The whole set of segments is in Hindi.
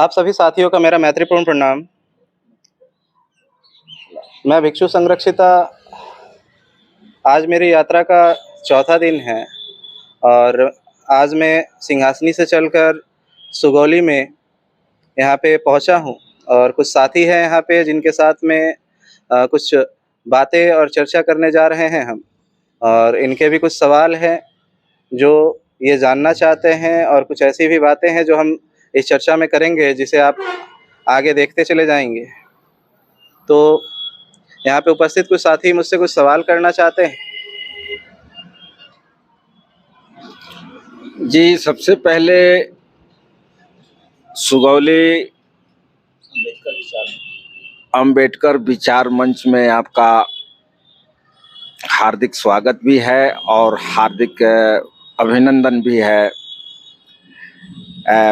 आप सभी साथियों का मेरा मैत्रीपूर्ण प्रणाम। मैं भिक्षु संरक्षिता। आज मेरी यात्रा का चौथा दिन है और आज मैं सिंहासनी से चलकर सुगौली में यहाँ पे पहुँचा हूँ और कुछ साथी हैं यहाँ पे जिनके साथ में कुछ बातें और चर्चा करने जा रहे हैं हम, और इनके भी कुछ सवाल हैं जो ये जानना चाहते हैं और कुछ ऐसी भी बातें हैं जो हम इस चर्चा में करेंगे जिसे आप आगे देखते चले जाएंगे। तो यहाँ पे उपस्थित कुछ साथी मुझसे कुछ सवाल करना चाहते हैं। जी, सबसे पहले सुगौली अंबेडकर विचार मंच में आपका हार्दिक स्वागत भी है और हार्दिक अभिनंदन भी है।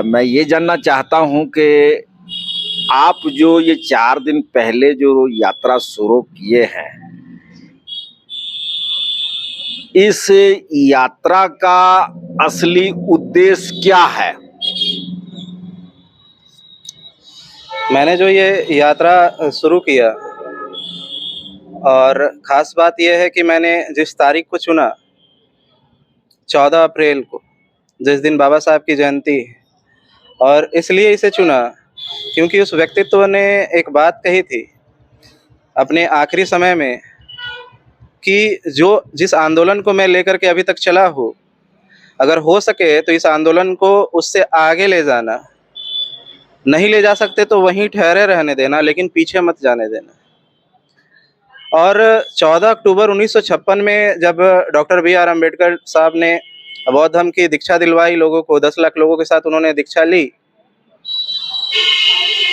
मैं ये जानना चाहता हूँ कि आप जो ये 4 दिन पहले जो यात्रा शुरू किए हैं, इस यात्रा का असली उद्देश्य क्या है? मैंने जो ये यात्रा शुरू किया और ख़ास बात यह है कि मैंने जिस तारीख को चुना 14 अप्रैल को, जिस दिन बाबा साहब की जयंती है, और इसलिए इसे चुना क्योंकि उस व्यक्तित्व ने एक बात कही थी अपने आखिरी समय में कि जिस आंदोलन को मैं लेकर के अभी तक चला हूँ, अगर हो सके तो इस आंदोलन को उससे आगे ले जाना, नहीं ले जा सकते तो वहीं ठहरे रहने देना, लेकिन पीछे मत जाने देना। और 14 अक्टूबर 1956 में जब डॉक्टर बी आर अम्बेडकर साहब ने बौद्ध धर्म की दीक्षा दिलवाई लोगों को, 10 लाख लोगों के साथ उन्होंने दीक्षा ली,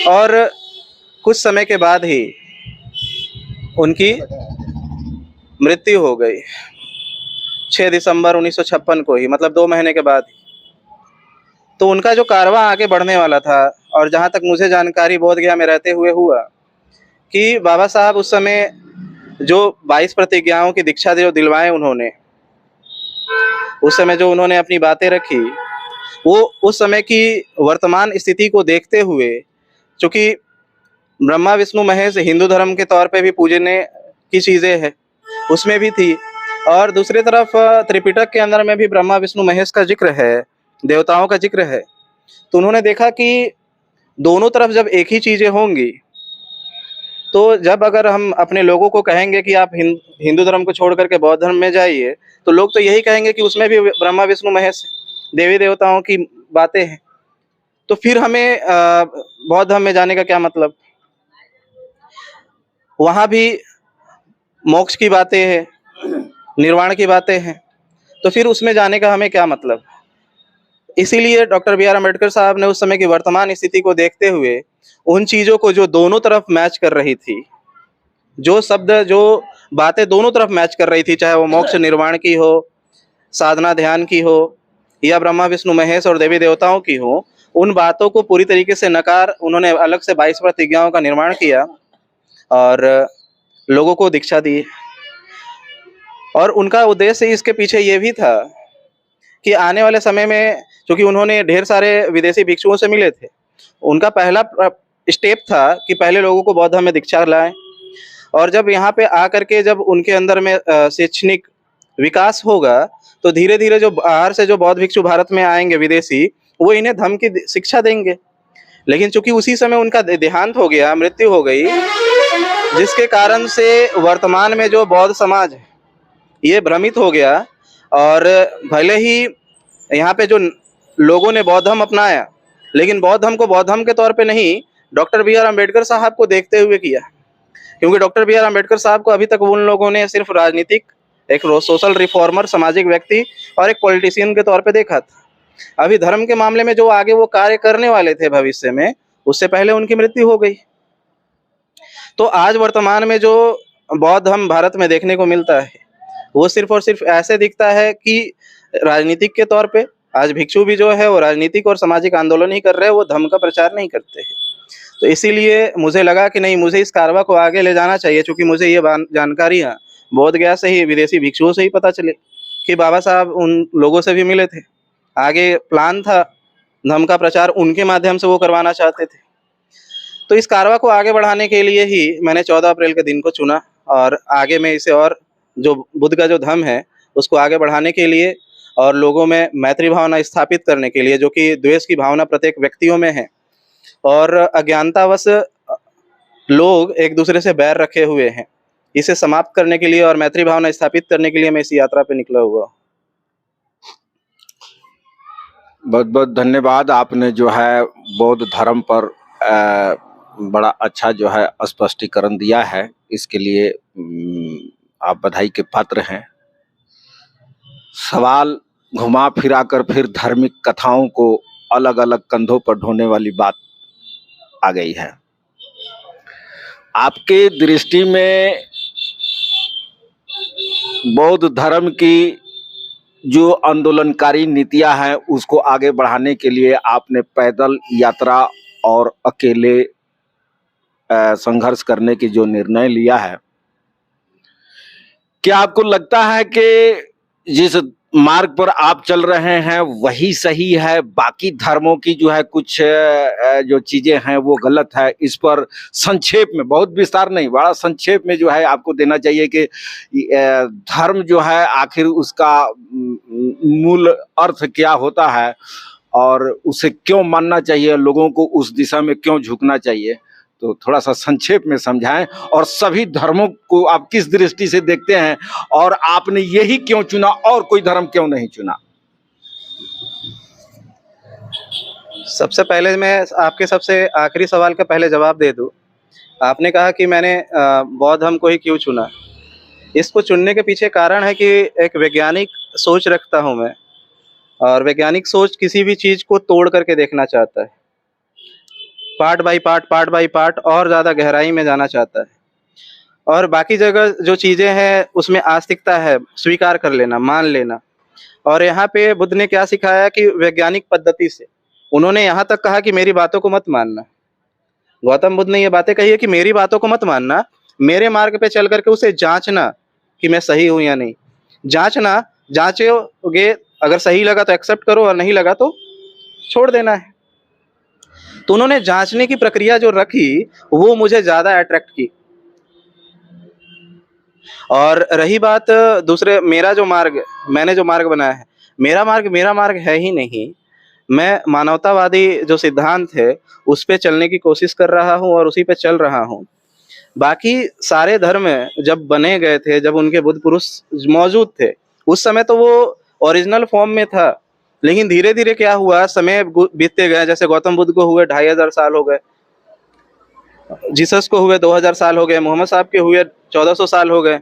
और कुछ समय के बाद ही उनकी मृत्यु हो गई 6 दिसंबर 1956 को ही, मतलब 2 महीने के बाद ही। तो उनका जो कारवां आगे बढ़ने वाला था, और जहाँ तक मुझे जानकारी बोधगया में रहते हुए हुआ कि बाबा साहब उस समय जो 22 प्रतिज्ञाओं की दीक्षा जो दिलवाए उन्होंने, उस समय जो उन्होंने अपनी बातें रखी, वो उस समय की वर्तमान स्थिति को देखते हुए, चूँकि ब्रह्मा विष्णु महेश हिंदू धर्म के तौर पे भी पूजने की चीज़ें हैं, उसमें भी थी, और दूसरी तरफ त्रिपिटक के अंदर में भी ब्रह्मा विष्णु महेश का जिक्र है, देवताओं का जिक्र है। तो उन्होंने देखा कि दोनों तरफ जब एक ही चीज़ें होंगी, तो जब अगर हम अपने लोगों को कहेंगे कि आप हिंदू धर्म को छोड़ करके बौद्ध धर्म में जाइए, तो लोग तो यही कहेंगे कि उसमें भी ब्रह्मा विष्णु महेश देवी देवताओं की बातें हैं, तो फिर हमें बौद्ध धर्म में जाने का क्या मतलब? वहाँ भी मोक्ष की बातें हैं, निर्वाण की बातें हैं, तो फिर उसमें जाने का हमें क्या मतलब? इसीलिए डॉक्टर बी आर अम्बेडकर साहब ने उस समय की वर्तमान स्थिति को देखते हुए उन चीज़ों को जो दोनों तरफ मैच कर रही थी, जो शब्द जो बातें दोनों तरफ मैच कर रही थी, चाहे वो मोक्ष निर्वाण की हो, साधना ध्यान की हो, या ब्रह्मा विष्णु महेश और देवी देवताओं की हो, उन बातों को पूरी तरीके से नकार उन्होंने अलग से 22 प्रतिज्ञाओं का निर्माण किया और लोगों को दीक्षा दी। और उनका उद्देश्य इसके पीछे ये भी था कि आने वाले समय में, क्योंकि उन्होंने ढेर सारे विदेशी भिक्षुओं से मिले थे, उनका पहला स्टेप था कि पहले लोगों को बौद्ध धर्म में दीक्षा लाएं, और जब यहाँ पे आकर के जब उनके अंदर में शैक्षणिक विकास होगा, तो धीरे धीरे जो बाहर से जो बौद्ध भिक्षु भारत में आएंगे विदेशी, वो इन्हें धर्म की शिक्षा देंगे। लेकिन चूंकि उसी समय उनका देहांत हो गया, मृत्यु हो गई, जिसके कारण से वर्तमान में जो बौद्ध समाज है ये भ्रमित हो गया, और भले ही यहाँ पे जो लोगों ने बौद्ध धर्म अपनाया, लेकिन बौद्ध धर्म को बौद्ध धर्म के तौर पे नहीं, डॉक्टर बी आर अम्बेडकर साहब को देखते हुए किया। क्योंकि डॉक्टर बी आर अम्बेडकर साहब को अभी तक उन लोगों ने सिर्फ राजनीतिक, एक सोशल रिफॉर्मर, सामाजिक व्यक्ति और एक पॉलिटिशियन के तौर पे देखा था। अभी धर्म के मामले में जो आगे वो कार्य करने वाले थे भविष्य में, उससे पहले उनकी मृत्यु हो गई। तो आज वर्तमान में जो बौद्ध धर्म भारत में देखने को मिलता है, वो सिर्फ और सिर्फ ऐसे दिखता है कि राजनीतिक के तौर पे आज भिक्षु भी जो है वो राजनीतिक और सामाजिक आंदोलन ही कर रहे हैं, वो धर्म का प्रचार नहीं करते हैं। तो इसीलिए मुझे लगा कि नहीं, मुझे इस कारवां को आगे ले जाना चाहिए, क्योंकि मुझे ये जानकारियाँ बोधगया से ही, विदेशी भिक्षुओं से ही पता चले कि बाबा साहब उन लोगों से भी मिले थे। आगे प्लान था धर्म का प्रचार उनके माध्यम से वो करवाना चाहते थे। तो इस कारवा को आगे बढ़ाने के लिए ही मैंने 14 अप्रैल के दिन को चुना, और आगे मैं इसे और जो बुद्ध का जो धर्म है उसको आगे बढ़ाने के लिए और लोगों में मैत्री भावना स्थापित करने के लिए, जो कि द्वेष की भावना प्रत्येक व्यक्तियों में है और अज्ञानतावश लोग एक दूसरे से बैर रखे हुए हैं, इसे समाप्त करने के लिए और मैत्री भावना स्थापित करने के लिए मैं इस यात्रा पे निकला हुआ हूँ। बहुत बहुत धन्यवाद। आपने जो है बौद्ध धर्म पर बड़ा अच्छा जो है स्पष्टीकरण दिया है, इसके लिए आप बधाई के पात्र हैं। सवाल घुमा फिरा कर फिर धार्मिक कथाओं को अलग अलग कंधों पर ढोने वाली बात आ गई है। आपके दृष्टि में बौद्ध धर्म की जो आंदोलनकारी नीतियां हैं उसको आगे बढ़ाने के लिए आपने पैदल यात्रा और अकेले संघर्ष करने की जो निर्णय लिया है, क्या आपको लगता है कि जिस मार्ग पर आप चल रहे हैं वही सही है, बाकी धर्मों की जो है कुछ जो चीजें हैं वो गलत है? इस पर संक्षेप में, बहुत विस्तार नहीं, बड़ा संक्षेप में जो है आपको देना चाहिए कि धर्म जो है आखिर उसका मूल अर्थ क्या होता है और उसे क्यों मानना चाहिए, लोगों को उस दिशा में क्यों झुकना चाहिए। तो थोड़ा सा संक्षेप में समझाएं, और सभी धर्मों को आप किस दृष्टि से देखते हैं और आपने यही क्यों चुना और कोई धर्म क्यों नहीं चुना? सबसे पहले मैं आपके सबसे आखिरी सवाल का पहले जवाब दे दूं। आपने कहा कि मैंने बौद्ध धर्म को ही क्यों चुना। इसको चुनने के पीछे कारण है कि एक वैज्ञानिक सोच रखता हूं मैं, और वैज्ञानिक सोच किसी भी चीज़ को तोड़ करके देखना चाहता है, पार्ट बाय पार्ट और ज़्यादा गहराई में जाना चाहता है, और बाकी जगह जो चीज़ें हैं उसमें आस्तिकता है, स्वीकार कर लेना, मान लेना। और यहाँ पे बुद्ध ने क्या सिखाया कि वैज्ञानिक पद्धति से उन्होंने यहाँ तक कहा कि मेरी बातों को मत मानना। गौतम बुद्ध ने ये बातें कही है कि मेरी बातों को मत मानना, मेरे मार्ग पे चल करके उसे जांचना कि मैं सही हूँ या नहीं। जांचना, जांचोगे, अगर सही लगा तो एक्सेप्ट करो और नहीं लगा तो छोड़ देना है। तो उन्होंने जांचने की प्रक्रिया जो रखी वो मुझे ज़्यादा अट्रैक्ट की। और रही बात दूसरे, मेरा जो मार्ग, मैंने जो मार्ग बनाया है, मेरा मार्ग है ही नहीं। मैं मानवतावादी जो सिद्धांत है उस पे चलने की कोशिश कर रहा हूँ और उसी पे चल रहा हूँ। बाकी सारे धर्म जब बने गए थे, जब उनके बुद्ध पुरुष मौजूद थे, उस समय तो वो ओरिजिनल फॉर्म में था। लेकिन धीरे धीरे क्या हुआ, समय बीतते गए, जैसे गौतम बुद्ध को हुए 2500 साल हो गए, जीसस को हुए 2000 साल हो गए, मोहम्मद साहब के हुए 1400 साल हो गए,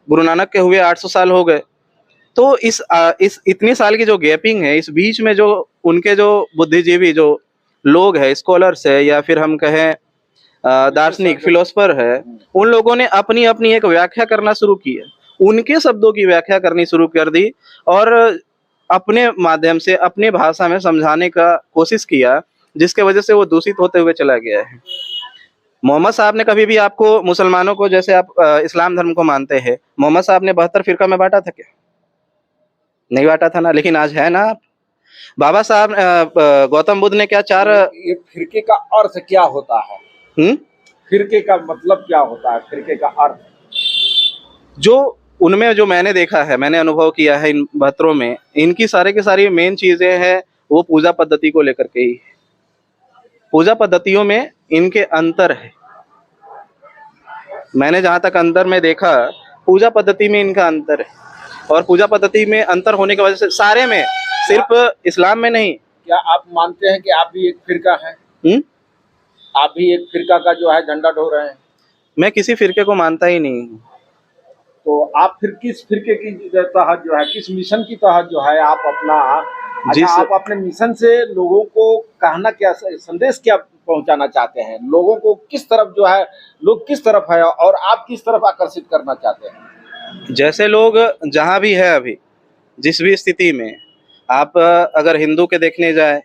गुरु नानक के हुए 800 साल हो गए। तो इस इतनी साल की जो गैपिंग है, इस बीच में जो उनके जो बुद्धिजीवी जो लोग हैं, स्कॉलर्स है या फिर हम कहें दार्शनिक फिलोसफर है, उन लोगों ने अपनी अपनी एक व्याख्या करना शुरू की है, उनके शब्दों की व्याख्या करनी शुरू कर दी और अपने माध्यम से अपने भाषा में समझाने का कोशिश किया, जिसके वजह से वो दूषित होते हुए चला गया है। मोहम्मद साहब ने कभी भी आपको, मुसलमानों को, जैसे आप इस्लाम धर्म को मानते हैं, मोहम्मद साहब ने 72 फिरका में बांटा था क्या? नहीं बांटा था ना। लेकिन आज है ना आप। बाबा साहब, गौतम बुद्ध ने क्या चार, ये फिरके का अर्थ क्या होता है? फिरके का मतलब क्या होता है? फिरके का अर्थ जो उनमें जो मैंने देखा है, मैंने अनुभव किया है इन 72 में, इनकी सारे की सारी मेन चीजें हैं वो पूजा पद्धति को लेकर के ही है। पूजा पद्धतियों में इनके अंतर है। मैंने जहां तक अंतर में देखा, पूजा पद्धति में इनका अंतर है, और पूजा पद्धति में अंतर होने की वजह से सारे में, सिर्फ इस्लाम में नहीं। क्या आप मानते हैं कि आप भी एक फिरका हैं? आप भी एक फिरका का जो है झंडा ढो रहे हैं? मैं किसी फिरके को मानता ही नहीं हूँ। तो आप फिर किस फिरके की तहत जो है, किस मिशन की तहत जो है आप अपना, आप अपने मिशन से लोगों को कहना क्या, संदेश क्या पहुंचाना चाहते हैं? लोगों को किस तरफ जो है, लोग किस तरफ है और आप किस तरफ आकर्षित करना चाहते हैं? जैसे लोग जहाँ भी है अभी, जिस भी स्थिति में, आप अगर हिंदू के देखने जाए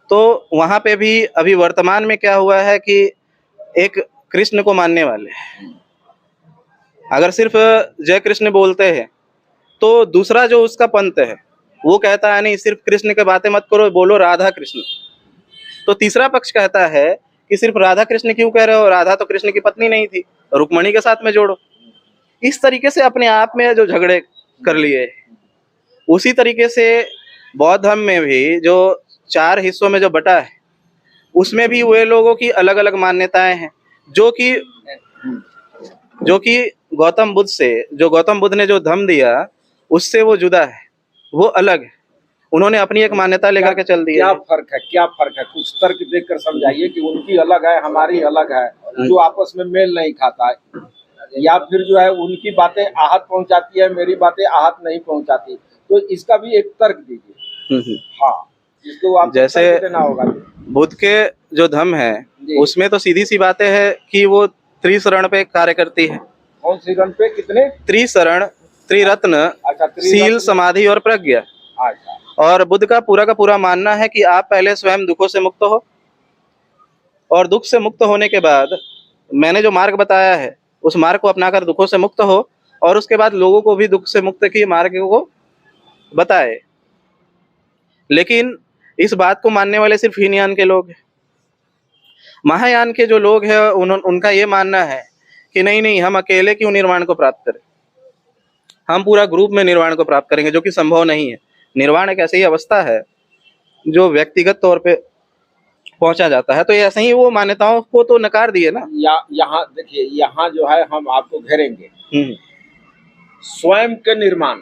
तो वहाँ पे भी अभी वर्तमान में क्या हुआ है कि एक कृष्ण को मानने वाले, अगर सिर्फ जय कृष्ण बोलते हैं, तो दूसरा जो उसका पंथ है वो कहता है नहीं, सिर्फ कृष्ण की बातें मत करो, बोलो राधा कृष्ण। तो तीसरा पक्ष कहता है कि सिर्फ राधा कृष्ण क्यों कह रहे हो, राधा तो कृष्ण की पत्नी नहीं थी, रुक्मणी के साथ में जोड़ो। इस तरीके से अपने आप में जो झगड़े कर लिए। उसी तरीके से बौद्ध धर्म में भी जो 4 हिस्सों में जो बटा है, उसमें भी वे लोगों की अलग अलग मान्यताएं हैं, जो कि गौतम बुद्ध ने जो धम्म दिया उससे वो जुदा है, वो अलग है। उन्होंने अपनी एक मान्यता लेकर के चल दी क्या है। क्या फर्क है? कुछ तर्क देकर समझाइए कि उनकी अलग है, हमारी अलग है, जो आपस में मेल नहीं खाता है, या फिर जो है उनकी बातें आहत पहुंचाती है, मेरी बातें आहत नहीं पहुंचाती, तो इसका भी एक तर्क दीजिए। हाँ, इसको आप जैसे तर्क देना होगा। बुद्ध के जो धम्म है उसमें तो सीधी सी बातें है कि वो त्रिशरण पे कार्य करती है। कौन सी रन पे कितने? त्रिशरण, त्रिरत्न, अच्छा, सील, समाधि और प्रज्ञा। अच्छा। और बुद्ध का पूरा मानना है कि आप पहले स्वयं दुखों से मुक्त हो, और दुख से मुक्त होने के बाद मैंने जो मार्ग बताया है उस मार्ग को अपनाकर दुखों से मुक्त हो, और उसके बाद लोगों को भी दुख से मुक्त के मार्ग को बताए। लेकिन इस बात को मानने वाले सिर्फ हीनयान के लोग हैं। महायान के जो लोग हैं उनका ये मानना है कि नहीं, हम अकेले क्यों निर्वाण को प्राप्त करें, हम पूरा ग्रुप में निर्वाण को प्राप्त करेंगे, जो कि संभव नहीं है। निर्वाण एक ऐसी अवस्था है जो व्यक्तिगत तौर पे पहुंचा जाता है। तो ऐसे ही वो मान्यताओं को तो नकार दिए ना। यहाँ देखिए, यहाँ जो है हम आपको घेरेंगे स्वयं के निर्माण,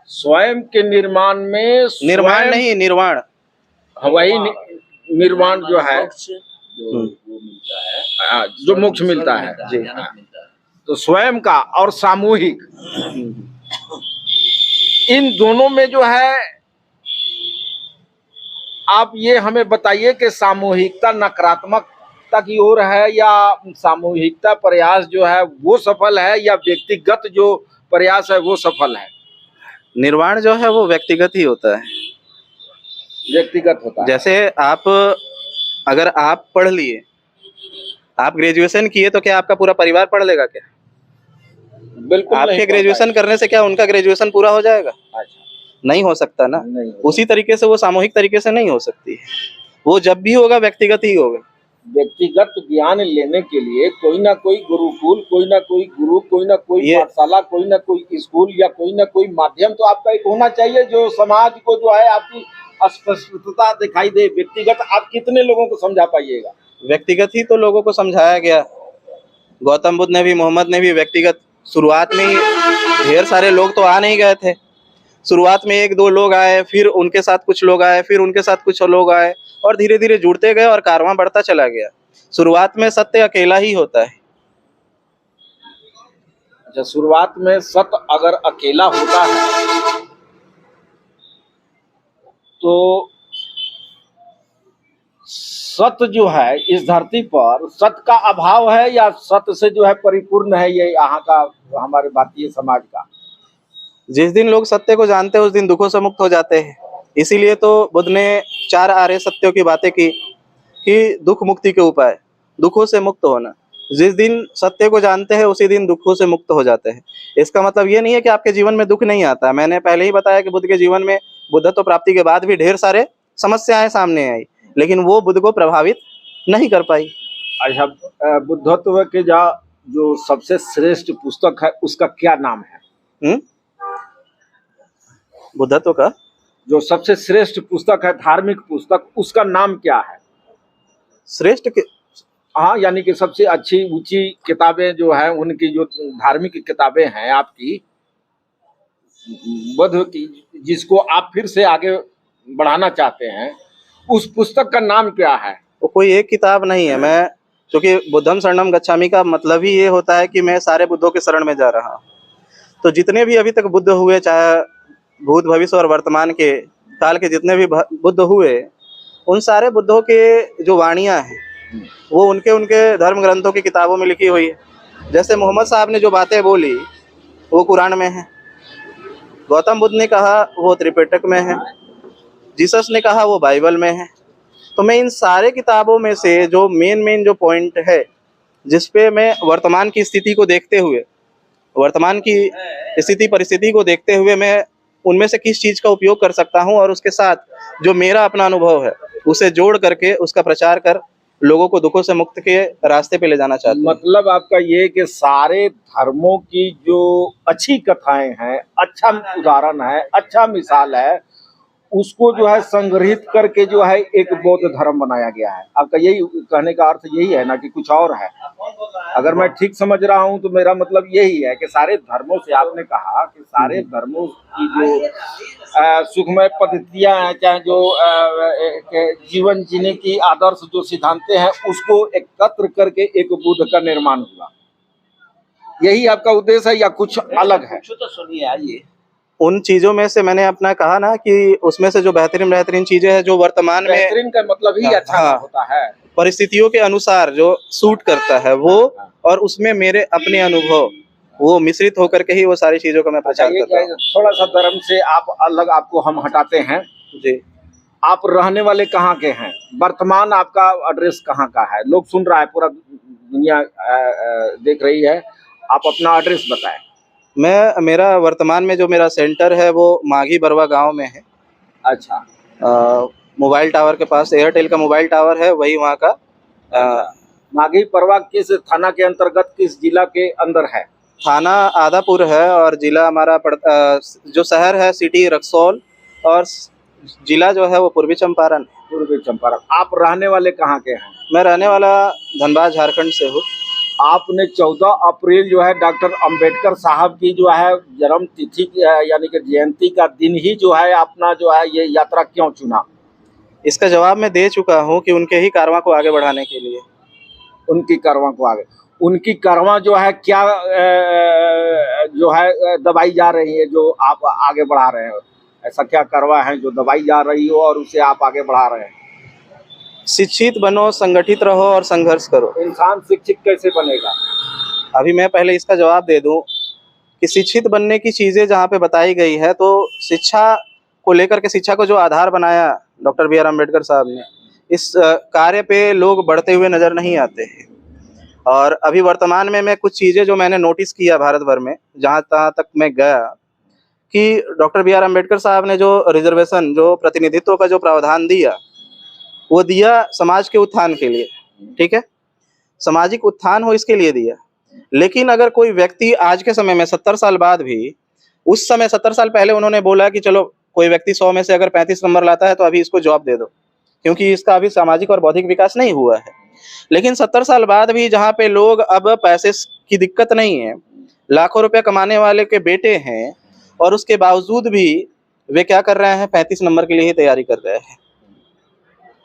स्वयं के निर्माण में निर्माण नहीं, निर्वाण। वही निर्वाण जो है जो मोक्ष मिलता है जी। तो स्वयं का और सामूहिक, इन दोनों में जो है आप ये हमें बताइए कि सामूहिकता नकारात्मकता की ओर है, या सामूहिकता प्रयास जो है वो सफल है, या व्यक्तिगत जो प्रयास है वो सफल है? निर्वाण जो है वो व्यक्तिगत ही होता है, व्यक्तिगत होता है। जैसे अगर आप पढ़ लिए, आप ग्रेजुएशन किए, तो क्या आपका पूरा परिवार पढ़ लेगा क्या? बिल्कुल आपके ग्रेजुएशन करने से क्या उनका ग्रेजुएशन पूरा हो जाएगा? अच्छा, नहीं हो सकता ना। नहीं हो उसी तरीके से वो सामूहिक तरीके से नहीं हो सकती है, वो जब भी होगा व्यक्तिगत ही होगा। व्यक्तिगत ज्ञान लेने के लिए कोई ना कोई गुरुकुल, कोई ना कोई गुरु, कोई ना कोई पाठशाला, कोई ना कोई स्कूल, या कोई ना कोई माध्यम तो आपका एक होना चाहिए, जो समाज को जो है आपकी अस्पष्टता दिखाई दे। व्यक्तिगत आप कितने लोगों को समझा पाइएगा? व्यक्तिगत ही तो लोगों को समझाया गया। गौतम बुद्ध ने भी, मोहम्मद ने भी व्यक्तिगत, शुरुआत में ही ढेर सारे लोग तो आ नहीं गए थे। शुरुआत में 1-2 लोग आए, फिर उनके साथ कुछ लोग आए, फिर उनके साथ कुछ लोग आए, और धीरे धीरे जुड़ते गए और कारवां बढ़ता चला गया। शुरुआत में सत्य अकेला ही होता है। अच्छा, शुरुआत में सत्य अगर अकेला होता है तो सत्य जो है इस धरती पर सत्य का अभाव है, या सत्य से जो है परिपूर्ण है ये यहाँ का हमारे भारतीय समाज का? जिस दिन लोग सत्य को जानते हैं उस दिन दुखों से मुक्त हो जाते हैं। इसीलिए तो बुद्ध ने 4 आर्य सत्यों की बातें की कि दुख मुक्ति के उपाय, दुखों से मुक्त होना। जिस दिन सत्य को जानते हैं उसी दिन दुखों से मुक्त हो जाते हैं। इसका मतलब ये नहीं है कि आपके जीवन में दुख नहीं आता। मैंने पहले ही बताया कि बुद्ध के जीवन में बुद्धत्व प्राप्ति के बाद भी ढेर सारे समस्याएं सामने आई, लेकिन वो बुद्ध को प्रभावित नहीं कर पाई। अच्छा, बुद्धत्व के जो सबसे श्रेष्ठ पुस्तक है उसका क्या नाम है? बुद्धत्व का जो सबसे श्रेष्ठ पुस्तक है, धार्मिक पुस्तक, उसका नाम क्या है? श्रेष्ठ के हाँ, यानी कि सबसे अच्छी ऊंची किताबें जो है, उनकी जो धार्मिक किताबें हैं आपकी, बुद्ध की, जिसको आप फिर से आगे बढ़ाना चाहते हैं, उस पुस्तक का नाम क्या है? वो कोई एक किताब नहीं है। मैं, क्योंकि बुद्धम शरणम गच्छामि का मतलब ही ये होता है कि मैं सारे बुद्धों के शरण में जा रहा हूँ। तो जितने भी अभी तक बुद्ध हुए, चाहे भूत, भविष्य और वर्तमान के काल के जितने भी बुद्ध हुए, उन सारे बुद्धों के जो वाणियाँ हैं वो उनके धर्म ग्रंथों की किताबों में लिखी हुई है। जैसे मोहम्मद साहब ने जो बातें बोली वो कुरान में है, गौतम बुद्ध ने कहा वो त्रिपिटक में है, जीसस ने कहा वो बाइबल में है। तो मैं इन सारे किताबों में से जो मेन जो पॉइंट है, जिसपे मैं वर्तमान की स्थिति को देखते हुए, वर्तमान की स्थिति परिस्थिति को देखते हुए मैं उनमें से किस चीज का उपयोग कर सकता हूँ और उसके साथ जो मेरा अपना अनुभव है उसे जोड़ करके उसका प्रचार कर लोगों को दुखों से मुक्त के रास्ते पे ले जाना चाहते हैं। मतलब आपका ये कि सारे धर्मों की जो अच्छी कथाएं हैं, अच्छा उदाहरण है, अच्छा मिसाल है, उसको जो है संग्रहित करके जो है एक बौद्ध धर्म बनाया गया है। आपका यही कहने का अर्थ यही है ना कि कुछ और है? अगर मैं ठीक समझ रहा हूं तो मेरा मतलब यही है कि सारे धर्मों से, आपने कहा कि सारे धर्मों की जो सुखमय पद्धतियां हैं, चाहे जो जीवन जीने की आदर्श जो सिद्धांतें हैं, उसको एकत्र करके एक बुद्ध का निर्माण हुआ। यही आपका उद्देश्य है या कुछ अलग है? तो सुनिए, आइए उन चीजों में से मैंने अपना कहा ना कि उसमें से जो बेहतरीन बेहतरीन चीजें हैं जो वर्तमान में बेहतरीन का मतलब ही अच्छा हाँ, होता है, परिस्थितियों के अनुसार जो सूट करता है वो, और उसमें मेरे अपने अनुभव वो मिश्रित होकर के ही वो सारी चीजों का मैं प्रचार करता हूँ। थोड़ा सा धर्म से आप अलग, आपको हम हटाते हैं जी। आप रहने वाले कहाँ के हैं? वर्तमान आपका एड्रेस कहाँ का है? लोग सुन रहा है, पूरा दुनिया देख रही है, आप अपना एड्रेस बताएं। मेरा वर्तमान में जो मेरा सेंटर है वो माघी बरवा गांव में है। अच्छा। मोबाइल टावर के पास एयरटेल का मोबाइल टावर है, वही वहाँ का। माघी परवा किस थाना के अंतर्गत, किस जिला के अंदर है? थाना आदापुर है और जिला हमारा जो शहर है सिटी रक्सौल, और जिला जो है वो पूर्वी चंपारण। पूर्वी चंपारण। आप रहने वाले कहाँ के हैं? मैं रहने वाला धनबाद झारखंड से हूँ। आपने 14 अप्रैल जो है डॉक्टर अंबेडकर साहब की जो है जन्म तिथि यानी कि जयंती का दिन ही जो है अपना जो है ये यात्रा क्यों चुना? इसका जवाब मैं दे चुका हूँ कि उनके ही कारवां को आगे बढ़ाने के लिए। उनकी कारवां को आगे, उनकी कारवां जो है क्या जो है दबाई जा रही है, जो आप आगे बढ़ा रहे हो? ऐसा क्या कारवां है जो दबाई जा रही हो और उसे आप आगे बढ़ा रहे हैं? शिक्षित बनो, संगठित रहो और संघर्ष करो। इंसान शिक्षित कैसे बनेगा? अभी मैं पहले इसका जवाब दे दूं कि शिक्षित बनने की चीजें जहाँ पे बताई गई है, तो शिक्षा को लेकर के, शिक्षा को जो आधार बनाया डॉक्टर बी आर अम्बेडकर साहब ने, इस कार्य पे लोग बढ़ते हुए नजर नहीं आते हैं। और अभी वर्तमान में मैं कुछ चीजें जो मैंने नोटिस किया भारत भर में, जहाँ तहाँ तक मैं गया, कि डॉक्टर बी आर अम्बेडकर साहब ने जो रिजर्वेशन, जो प्रतिनिधित्व का जो प्रावधान दिया, वो दिया समाज के उत्थान के लिए। ठीक है, सामाजिक उत्थान हो इसके लिए दिया। लेकिन अगर कोई व्यक्ति आज के समय में 70 साल बाद भी, उस समय 70 साल पहले उन्होंने बोला कि चलो कोई व्यक्ति 100 में से अगर 35 नंबर लाता है तो अभी इसको जॉब दे दो, क्योंकि इसका अभी सामाजिक और बौद्धिक विकास नहीं हुआ है। लेकिन 70 साल बाद भी जहाँ पे लोग अब पैसे की दिक्कत नहीं है, लाखों रुपए कमाने वाले के बेटे हैं, और उसके बावजूद भी वे क्या कर रहे हैं, 35 नंबर के लिए ही तैयारी कर रहे हैं।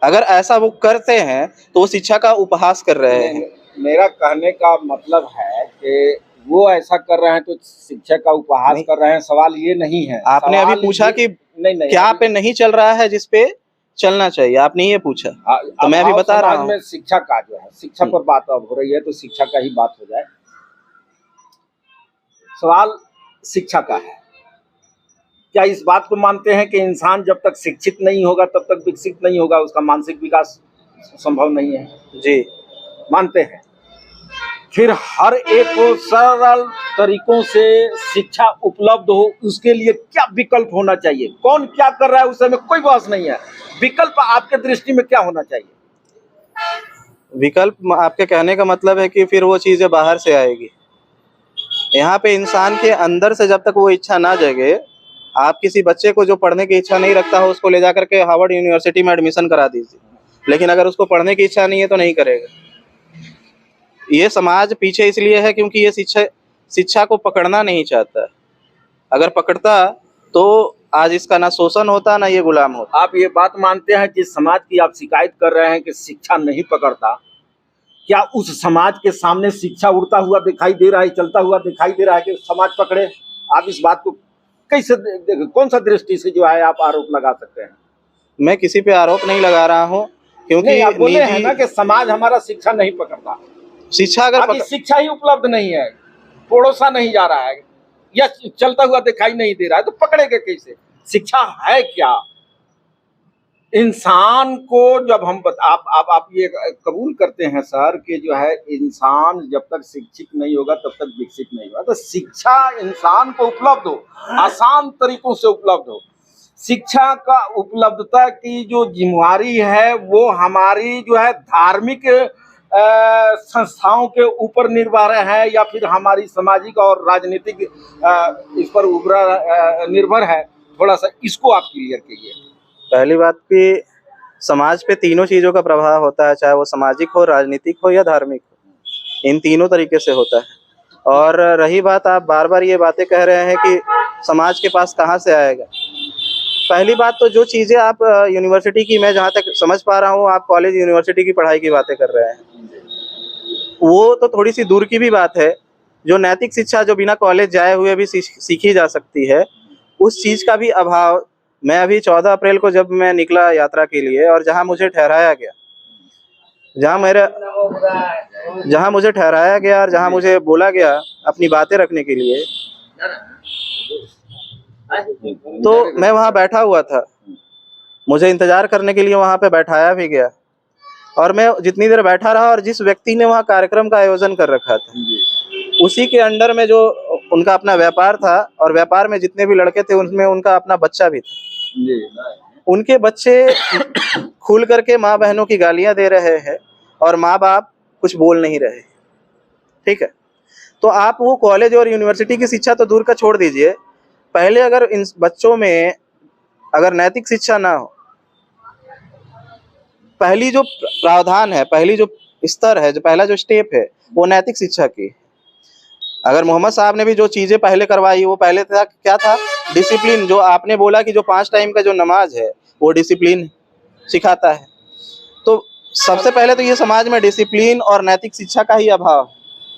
अगर ऐसा वो करते हैं तो वो शिक्षा का उपहास कर रहे हैं। मेरा कहने का मतलब है कि वो ऐसा कर रहे हैं तो शिक्षा का उपहास कर रहे हैं, सवाल ये नहीं है। आपने अभी पूछा कि नहीं, क्या पे नहीं चल रहा है जिस पे चलना चाहिए, आपने ये पूछा, तो मैं अभी बता रहा हूँ। शिक्षा का जो है, शिक्षा पर बात अब हो रही है तो शिक्षा का ही बात हो जाए। सवाल शिक्षा का है, क्या इस बात को मानते हैं कि इंसान जब तक शिक्षित नहीं होगा तब तक विकसित नहीं होगा, उसका मानसिक विकास संभव नहीं है? जी, मानते हैं। फिर हर एक को सरल तरीकों से शिक्षा उपलब्ध हो, उसके लिए क्या विकल्प होना चाहिए? कौन क्या कर रहा है उसमें कोई बहस नहीं है। विकल्प आपके दृष्टि में क्या होना चाहिए? विकल्प, आपके कहने का मतलब है कि फिर वो चीजें बाहर से आएगी। यहाँ पे इंसान के अंदर से जब तक वो इच्छा ना जगे, आप किसी बच्चे को जो पढ़ने की इच्छा नहीं रखता हो उसको ले जाकर के हार्वर्ड यूनिवर्सिटी में एडमिशन करा दीजिए, लेकिन अगर उसको पढ़ने की इच्छा नहीं है तो नहीं करेगा। ये समाज पीछे इसलिए है क्योंकि ये शिक्षा को पकड़ना नहीं चाहता। अगर पकड़ता तो आज इसका ना शोषण होता ना ये गुलाम होता। आप ये बात मानते हैं कि समाज की आप शिकायत कर रहे हैं कि शिक्षा नहीं पकड़ता, क्या उस समाज के सामने शिक्षा उड़ता हुआ दिखाई दे रहा है, चलता हुआ दिखाई दे रहा है कि समाज पकड़े? आप इस बात को कैसे, कौन सा दृष्टि से जो है आप आरोप लगा सकते हैं? मैं किसी पे आरोप नहीं लगा रहा हूँ, क्योंकि आप बोले हैं ना कि समाज हमारा शिक्षा नहीं पकड़ता। शिक्षा अगर शिक्षा ही उपलब्ध नहीं है, पड़ोसा नहीं जा रहा है या चलता हुआ दिखाई नहीं दे रहा है, तो पकड़ेगा कैसे? शिक्षा है क्या? इंसान को जब हम आप ये कबूल करते हैं सर कि जो है इंसान जब तक शिक्षित नहीं होगा तब तक विकसित नहीं होगा। तो शिक्षा इंसान को उपलब्ध हो, आसान तरीकों से उपलब्ध हो। शिक्षा का उपलब्धता की जो जिम्मेवारी है वो हमारी जो है धार्मिक संस्थाओं के ऊपर निर्भर है या फिर हमारी सामाजिक और राजनीतिक इस पर निर्भर है। थोड़ा सा इसको आप क्लियर कीजिए। पहली बात कि समाज पे तीनों चीज़ों का प्रभाव होता है, चाहे वो सामाजिक हो, राजनीतिक हो या धार्मिक हो, इन तीनों तरीके से होता है। और रही बात, आप बार बार ये बातें कह रहे हैं कि समाज के पास कहाँ से आएगा। पहली बात तो जो चीज़ें आप यूनिवर्सिटी की, मैं जहाँ तक समझ पा रहा हूँ आप कॉलेज यूनिवर्सिटी की पढ़ाई की बातें कर रहे हैं, वो तो थोड़ी सी दूर की भी बात है। जो नैतिक शिक्षा जो बिना कॉलेज जाए हुए भी सीखी जा सकती है, उस चीज़ का भी अभाव। मैं अभी 14 अप्रैल को जब मैं निकला यात्रा के लिए और जहाँ मुझे ठहराया गया और जहाँ मुझे बोला गया अपनी बातें रखने के लिए, तो मैं वहाँ बैठा हुआ था। मुझे इंतज़ार करने के लिए वहाँ पे बैठाया भी गया और मैं जितनी देर बैठा रहा, और जिस व्यक्ति ने वहाँ कार्यक्रम का आयोजन कर रखा था उसी के अंडर में जो उनका अपना व्यापार था, और व्यापार में जितने भी लड़के थे उनमें उनका अपना बच्चा भी था। उनके बच्चे खुल करके माँ बहनों की गालियाँ दे रहे हैं और माँ बाप कुछ बोल नहीं रहे। ठीक है, तो आप वो कॉलेज और यूनिवर्सिटी की शिक्षा तो दूर का छोड़ दीजिए, पहले अगर इन बच्चों में अगर नैतिक शिक्षा ना हो, पहली जो प्रावधान है, पहली जो स्तर है, जो पहला जो स्टेप है वो नैतिक शिक्षा की। अगर मोहम्मद साहब ने भी जो चीज़ें पहले करवाई, वो पहले था क्या था, डिसिप्लिन। जो आपने बोला कि जो 5 टाइम का जो नमाज है वो डिसिप्लिन सिखाता है। तो सबसे पहले तो ये समाज में डिसिप्लिन और नैतिक शिक्षा का ही अभाव,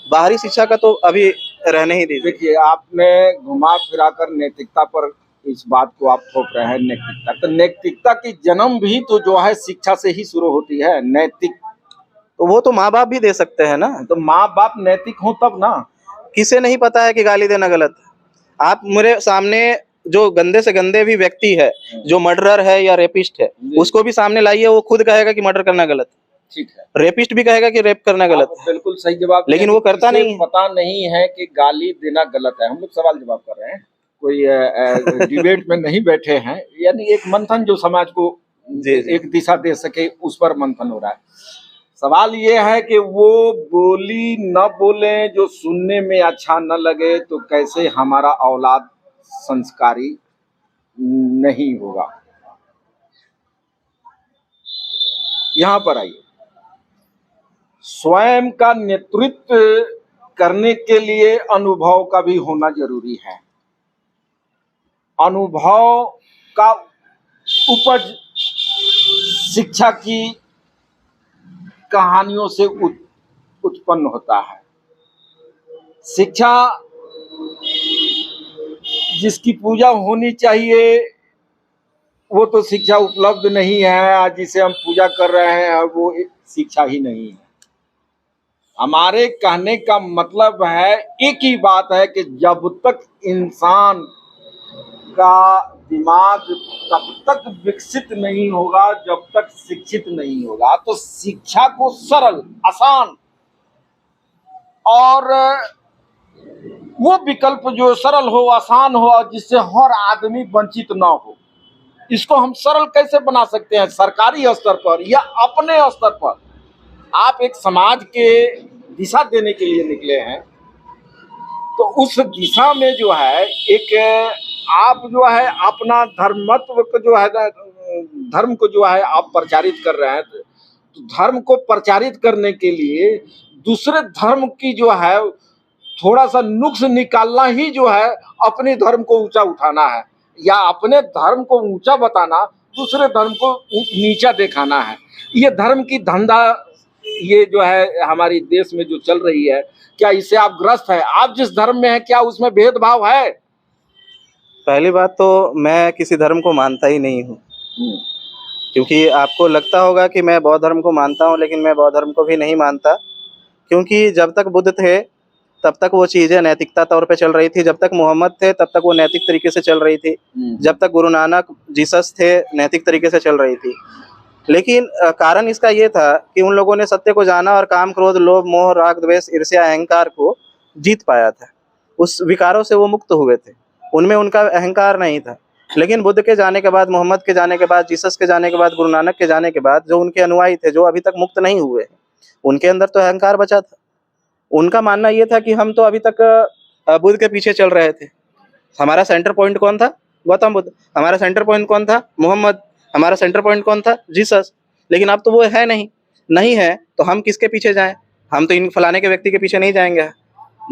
बाहरी शिक्षा का तो अभी रहने ही दीजिए। देखिए, आपने घुमा फिरा कर नैतिकता पर इस बात को आप थोप रहे हैं। नैतिकता, तो नैतिकता की जन्म भी तो जो है शिक्षा से ही शुरू होती है। नैतिक तो वो तो माँ बाप भी दे सकते हैं ना। तो माँ बाप नैतिक हो तब ना। किसे नहीं पता है कि गाली देना गलत है। आप मेरे सामने जो गंदे से गंदे भी व्यक्ति है, जो मर्डरर है या रेपिस्ट है, उसको भी सामने लाइए, वो खुद कहेगा कि मर्डर करना गलत है। ठीक है, रेपिस्ट भी कहेगा कि रेप करना गलत है। बिल्कुल सही जवाब, लेकिन वो करता नहीं है। पता नहीं है कि गाली देना गलत है। हम लोग सवाल जवाब कर रहे हैं, कोई डिबेट में नहीं बैठे हैं। यानी एक मंथन जो समाज को एक दिशा दे सके, उस पर मंथन हो रहा है। सवाल ये है कि वो बोली न बोले जो सुनने में अच्छा न लगे, तो कैसे हमारा औलाद संस्कारी नहीं होगा। यहाँ पर आइए, स्वयं का नेतृत्व करने के लिए अनुभव का भी होना जरूरी है। अनुभव का उपज शिक्षा की कहानियों से उत्पन्न होता है। शिक्षा जिसकी पूजा होनी चाहिए वो तो शिक्षा उपलब्ध नहीं है। आज जिसे हम पूजा कर रहे हैं वो शिक्षा ही नहीं है। हमारे कहने का मतलब है, एक ही बात है कि जब तक इंसान का दिमाग तब तक विकसित नहीं होगा जब तक शिक्षित नहीं होगा। तो शिक्षा को सरल, आसान और वो विकल्प जो सरल हो, आसान हो और जिससे हर आदमी वंचित ना हो, इसको हम सरल कैसे बना सकते हैं? सरकारी स्तर पर या अपने स्तर पर। आप एक समाज के दिशा देने के लिए निकले हैं, तो उस दिशा में जो है एक आप जो है अपना धर्मत्व को जो है, धर्म को जो है आप प्रचारित कर रहे हैं। तो धर्म को प्रचारित करने के लिए दूसरे धर्म की जो है थोड़ा सा नुक्स निकालना ही जो है अपने धर्म को ऊंचा उठाना है, या अपने धर्म को ऊंचा बताना, दूसरे धर्म को नीचा दिखाना है। ये धर्म की धंधा ये जो है हमारी देश में जो चल रही है, क्या इससे आप ग्रस्त है? आप जिस धर्म में है क्या उसमें भेदभाव है? पहली बात तो मैं किसी धर्म को मानता ही नहीं हूँ, क्योंकि आपको लगता होगा कि मैं बौद्ध धर्म को मानता हूँ, लेकिन मैं बौद्ध धर्म को भी नहीं मानता। क्योंकि जब तक बुद्ध थे तब तक वो चीज़ें नैतिकता तौर पे चल रही थी, जब तक मोहम्मद थे तब तक वो नैतिक तरीके से चल रही थी, जब तक गुरु नानक जीसस थे नैतिक तरीके से चल रही थी। लेकिन कारण इसका ये था कि उन लोगों ने सत्य को जाना और काम, क्रोध, लोभ, मोह, राग, द्वेष, ईर्ष्या, अहंकार को जीत पाया था। उस विकारों से वो मुक्त हुए थे, उनमें उनका अहंकार नहीं था। लेकिन बुद्ध के जाने के बाद, मोहम्मद के जाने के बाद, जीसस के जाने के बाद, गुरु नानक के जाने के बाद जो उनके अनुयायी थे, जो अभी तक मुक्त नहीं हुए, उनके अंदर तो अहंकार बचा था। उनका मानना ये था कि हम तो अभी तक बुद्ध के पीछे चल रहे थे। हमारा सेंटर पॉइंट कौन था? गौतम बुद्ध। हमारा सेंटर पॉइंट कौन था? मोहम्मद। हमारा सेंटर पॉइंट कौन था? जीसस। लेकिन अब तो वो है नहीं है तो हम किसके पीछे जाएं? हम तो इन फलाने के व्यक्ति के पीछे नहीं जाएंगे,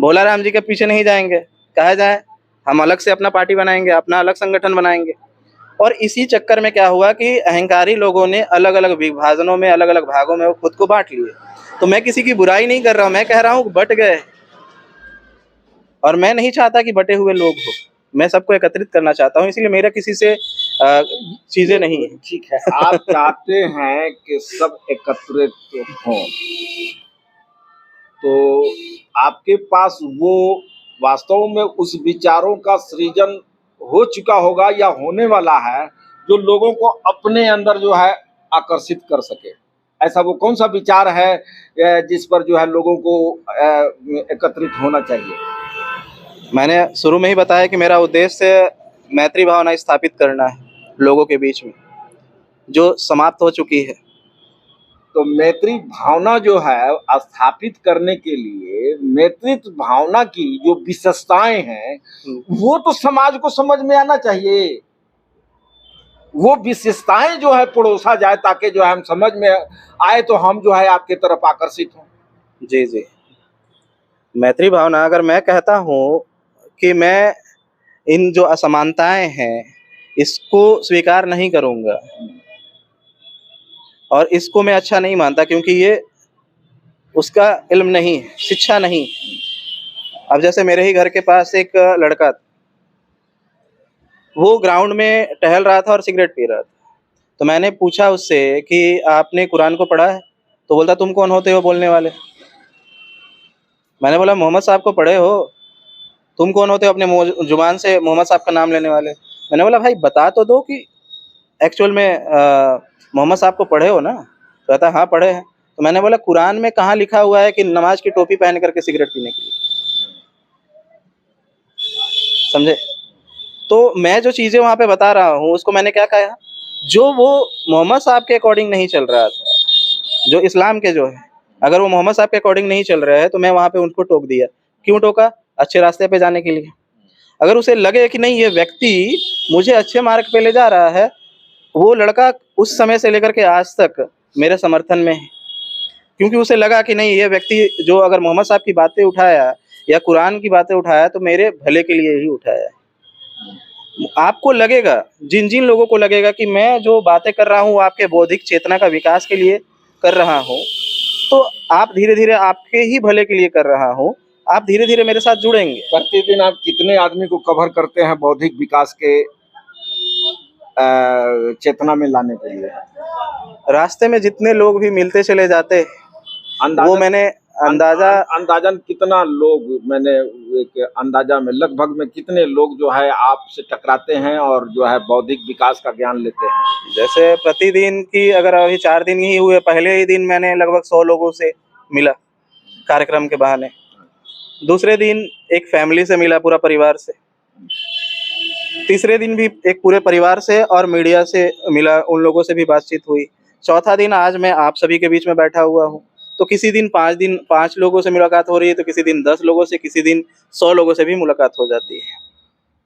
भोला राम जी के पीछे नहीं जाएंगे, कहा जाए हम अलग से अपना पार्टी बनाएंगे, अपना अलग संगठन बनाएंगे। और इसी चक्कर में क्या हुआ कि अहंकारी लोगों ने अलग अलग विभाजनों में, अलग अलग भागों में वो खुद को बांट लिए। तो मैं किसी की बुराई नहीं कर रहा हूँ, मैं कह रहा हूँ बट गए, और मैं नहीं चाहता कि बटे हुए लोग हो, मैं सबको एकत्रित करना चाहता हूँ, इसलिए मेरा किसी से चीजें नहीं है। ठीक है, आप चाहते हैं कि सब एकत्रित हों, तो आपके पास वो वास्तव में उस विचारों का सृजन हो चुका होगा या होने वाला है जो लोगों को अपने अंदर जो है आकर्षित कर सके। ऐसा वो कौन सा विचार है जिस पर जो है लोगों को एकत्रित होना चाहिए? मैंने शुरू में ही बताया कि मेरा उद्देश्य मैत्री भावना स्थापित करना है लोगों के बीच में, जो समाप्त हो चुकी है। तो मैत्री भावना जो है स्थापित करने के लिए मैत्रित्व भावना की जो विशेषताएं हैं वो तो समाज को समझ में आना चाहिए। वो विशेषताएं जो है परोसा जाए ताकि जो है हम समझ में आए तो हम जो है आपके तरफ आकर्षित हों। जी जी, मैत्री भावना, अगर मैं कहता हूँ कि मैं इन जो असमानताएं हैं इसको स्वीकार नहीं करूँगा और इसको मैं अच्छा नहीं मानता, क्योंकि ये उसका इल्म नहीं है, शिक्षा नहीं। अब जैसे मेरे ही घर के पास एक लड़का था, वो ग्राउंड में टहल रहा था और सिगरेट पी रहा था। तो मैंने पूछा उससे कि आपने कुरान को पढ़ा है? तो बोलता तुम कौन होते हो बोलने वाले? मैंने बोला मोहम्मद साहब को पढ़े हो, तुम कौन होते हो अपने जुबान से मोहम्मद साहब का नाम लेने वाले? मैंने बोला भाई बता तो दो कि एक्चुअल में मोहम्मद साहब को पढ़े हो ना? तो कहता हाँ पढ़े हैं। तो मैंने बोला कुरान में कहाँ लिखा हुआ है कि नमाज की टोपी पहन करके सिगरेट पीने के लिए? समझे? तो मैं जो चीज़ें वहाँ पे बता रहा हूँ उसको मैंने क्या कहा, जो वो मोहम्मद साहब के अकॉर्डिंग नहीं चल रहा था, जो इस्लाम के जो है, अगर वो मोहम्मद साहब के अकॉर्डिंग नहीं चल रहा है तो मैं वहाँ पे उनको टोक दिया। क्यों टोका? अच्छे रास्ते पे जाने के लिए। अगर उसे लगे कि नहीं ये व्यक्ति मुझे अच्छे मार्ग पे ले जा रहा है, वो लड़का उस समय से लेकर के आज तक मेरे समर्थन में है, क्योंकि उसे लगा कि नहीं ये व्यक्ति जो अगर मोहम्मद साहब की बातें उठाया या कुरान की बातें उठाया तो मेरे भले के लिए ही उठाया है। आपको लगेगा, जिन जिन लोगों को लगेगा कि मैं जो बातें कर रहा हूँ आपके बौद्धिक चेतना का विकास के लिए कर रहा हूँ, तो आप धीरे धीरे आपके ही भले के लिए कर रहा हूँ, आप धीरे धीरे मेरे साथ जुड़ेंगे। प्रतिदिन आप कितने आदमी को कवर करते हैं बौद्धिक विकास के चेतना में लाने के लिए? रास्ते में जितने लोग भी मिलते चले जाते वो मैंने अंदाजन कितना लोग, मैंने एक अंदाजा में लगभग में कितने लोग जो है आपसे टकराते हैं और जो है बौद्धिक विकास का ज्ञान लेते हैं? जैसे प्रतिदिन की, अगर अभी 4 दिन ही हुए, पहले ही दिन मैंने लगभग 100 लोगों से मिला कार्यक्रम के बहाने। दूसरे दिन एक फैमिली से मिला, पूरा परिवार से। तीसरे दिन भी एक पूरे परिवार से और मीडिया से मिला, उन लोगों से भी बातचीत हुई। चौथा दिन आज मैं आप सभी के बीच में बैठा हुआ हूँ। तो किसी दिन 5 लोगों से मुलाकात हो रही है, तो किसी दिन 10 लोगों से, किसी दिन 100 लोगों से भी मुलाकात हो जाती है।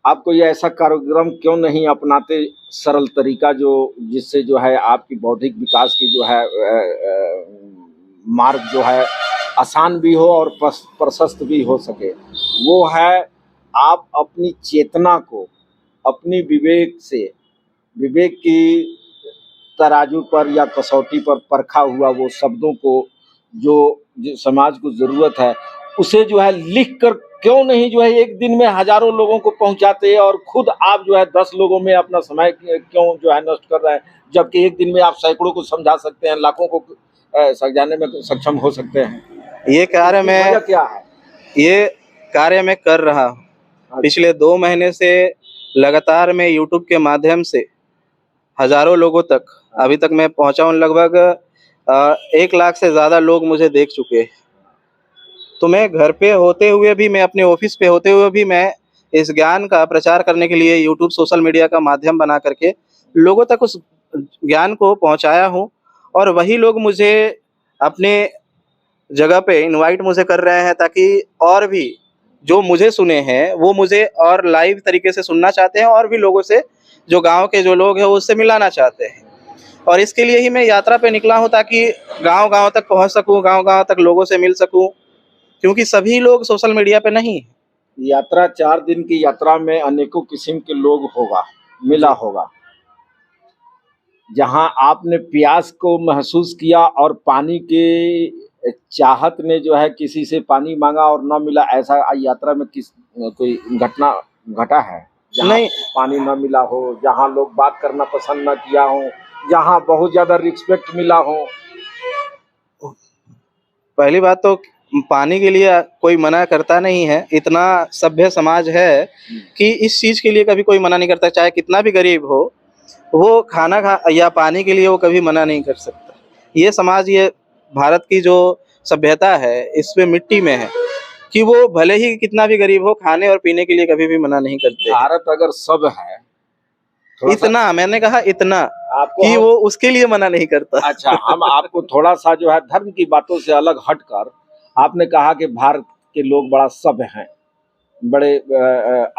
आपको ये ऐसा कार्यक्रम क्यों नहीं अपनाते, सरल तरीका जो जिससे जो है आपकी बौद्धिक विकास की जो है मार्ग जो है आसान भी हो और प्रशस्त भी हो सके? वो है आप अपनी चेतना को अपनी विवेक की तराजू पर या कसौटी पर परखा हुआ वो शब्दों को जो समाज को जरूरत है उसे जो है लिख कर क्यों नहीं जो है एक दिन में हजारों लोगों को पहुंचाते, और खुद आप जो है 10 लोगों में अपना समय क्यों जो है नष्ट कर रहे हैं, जबकि एक दिन में आप सैकड़ों को समझा सकते हैं, लाखों को समझाने में सक्षम हो सकते हैं। ये कार्य मैं क्या है? ये कार्य मैं कर रहा हूँ। पिछले 2 महीने से लगातार मैं यूट्यूब के माध्यम से हज़ारों लोगों तक अभी तक मैं पहुँचा हूँ। लगभग 1 लाख से ज़्यादा लोग मुझे देख चुके हैं। तो मैं घर पे होते हुए भी, मैं अपने ऑफ़िस पे होते हुए भी मैं इस ज्ञान का प्रचार करने के लिए यूट्यूब सोशल मीडिया का माध्यम बना करके लोगों तक उस ज्ञान को पहुँचाया हूँ। और वही लोग मुझे अपने जगह पे इनवाइट मुझे कर रहे हैं, ताकि और भी जो मुझे सुने हैं वो मुझे और लाइव तरीके से सुनना चाहते हैं, और भी लोगों से जो गाँव के जो लोग हैं वो उससे मिलाना चाहते हैं। और इसके लिए ही मैं यात्रा पे निकला हूँ, ताकि गाँव-गाँव तक पहुँच सकूँ, गाँव-गाँव तक लोगों से मिल सकूँ, क्योंकि सभी लोग सोशल मीडिया पे नहीं हैं। यात्रा 4 दिन की यात्रा में अनेकों किस्म के लोग मिला होगा। जहां आपने प्यास को महसूस किया और पानी के चाहत ने जो है किसी से पानी मांगा और न मिला, ऐसा यात्रा में कोई घटना घटा है जहां नहीं, पानी न मिला हो, जहां लोग बात करना पसंद न किया हो, जहां बहुत ज्यादा रिस्पेक्ट मिला हो? पहली बात तो पानी के लिए कोई मना करता नहीं है। इतना सभ्य समाज है कि इस चीज़ के लिए कभी कोई मना नहीं करता, चाहे कितना भी गरीब हो, वो खाना खा या पानी के लिए वो कभी मना नहीं कर सकता। ये समाज, ये भारत की जो सभ्यता है, इसमें मिट्टी में है कि वो भले ही कितना भी गरीब हो, खाने और पीने के लिए कभी भी मना नहीं करते हैं। भारत अगर सब है, थोड़ा सा इतना, मैंने कहा इतना, आपको कि वो उसके लिए मना नहीं करता। अच्छा, हम आपको थोड़ा सा जो है धर्म की बातों से अलग हटकर, आपने कहा कि भारत के लोग बड़ा सभ्य हैं, बड़े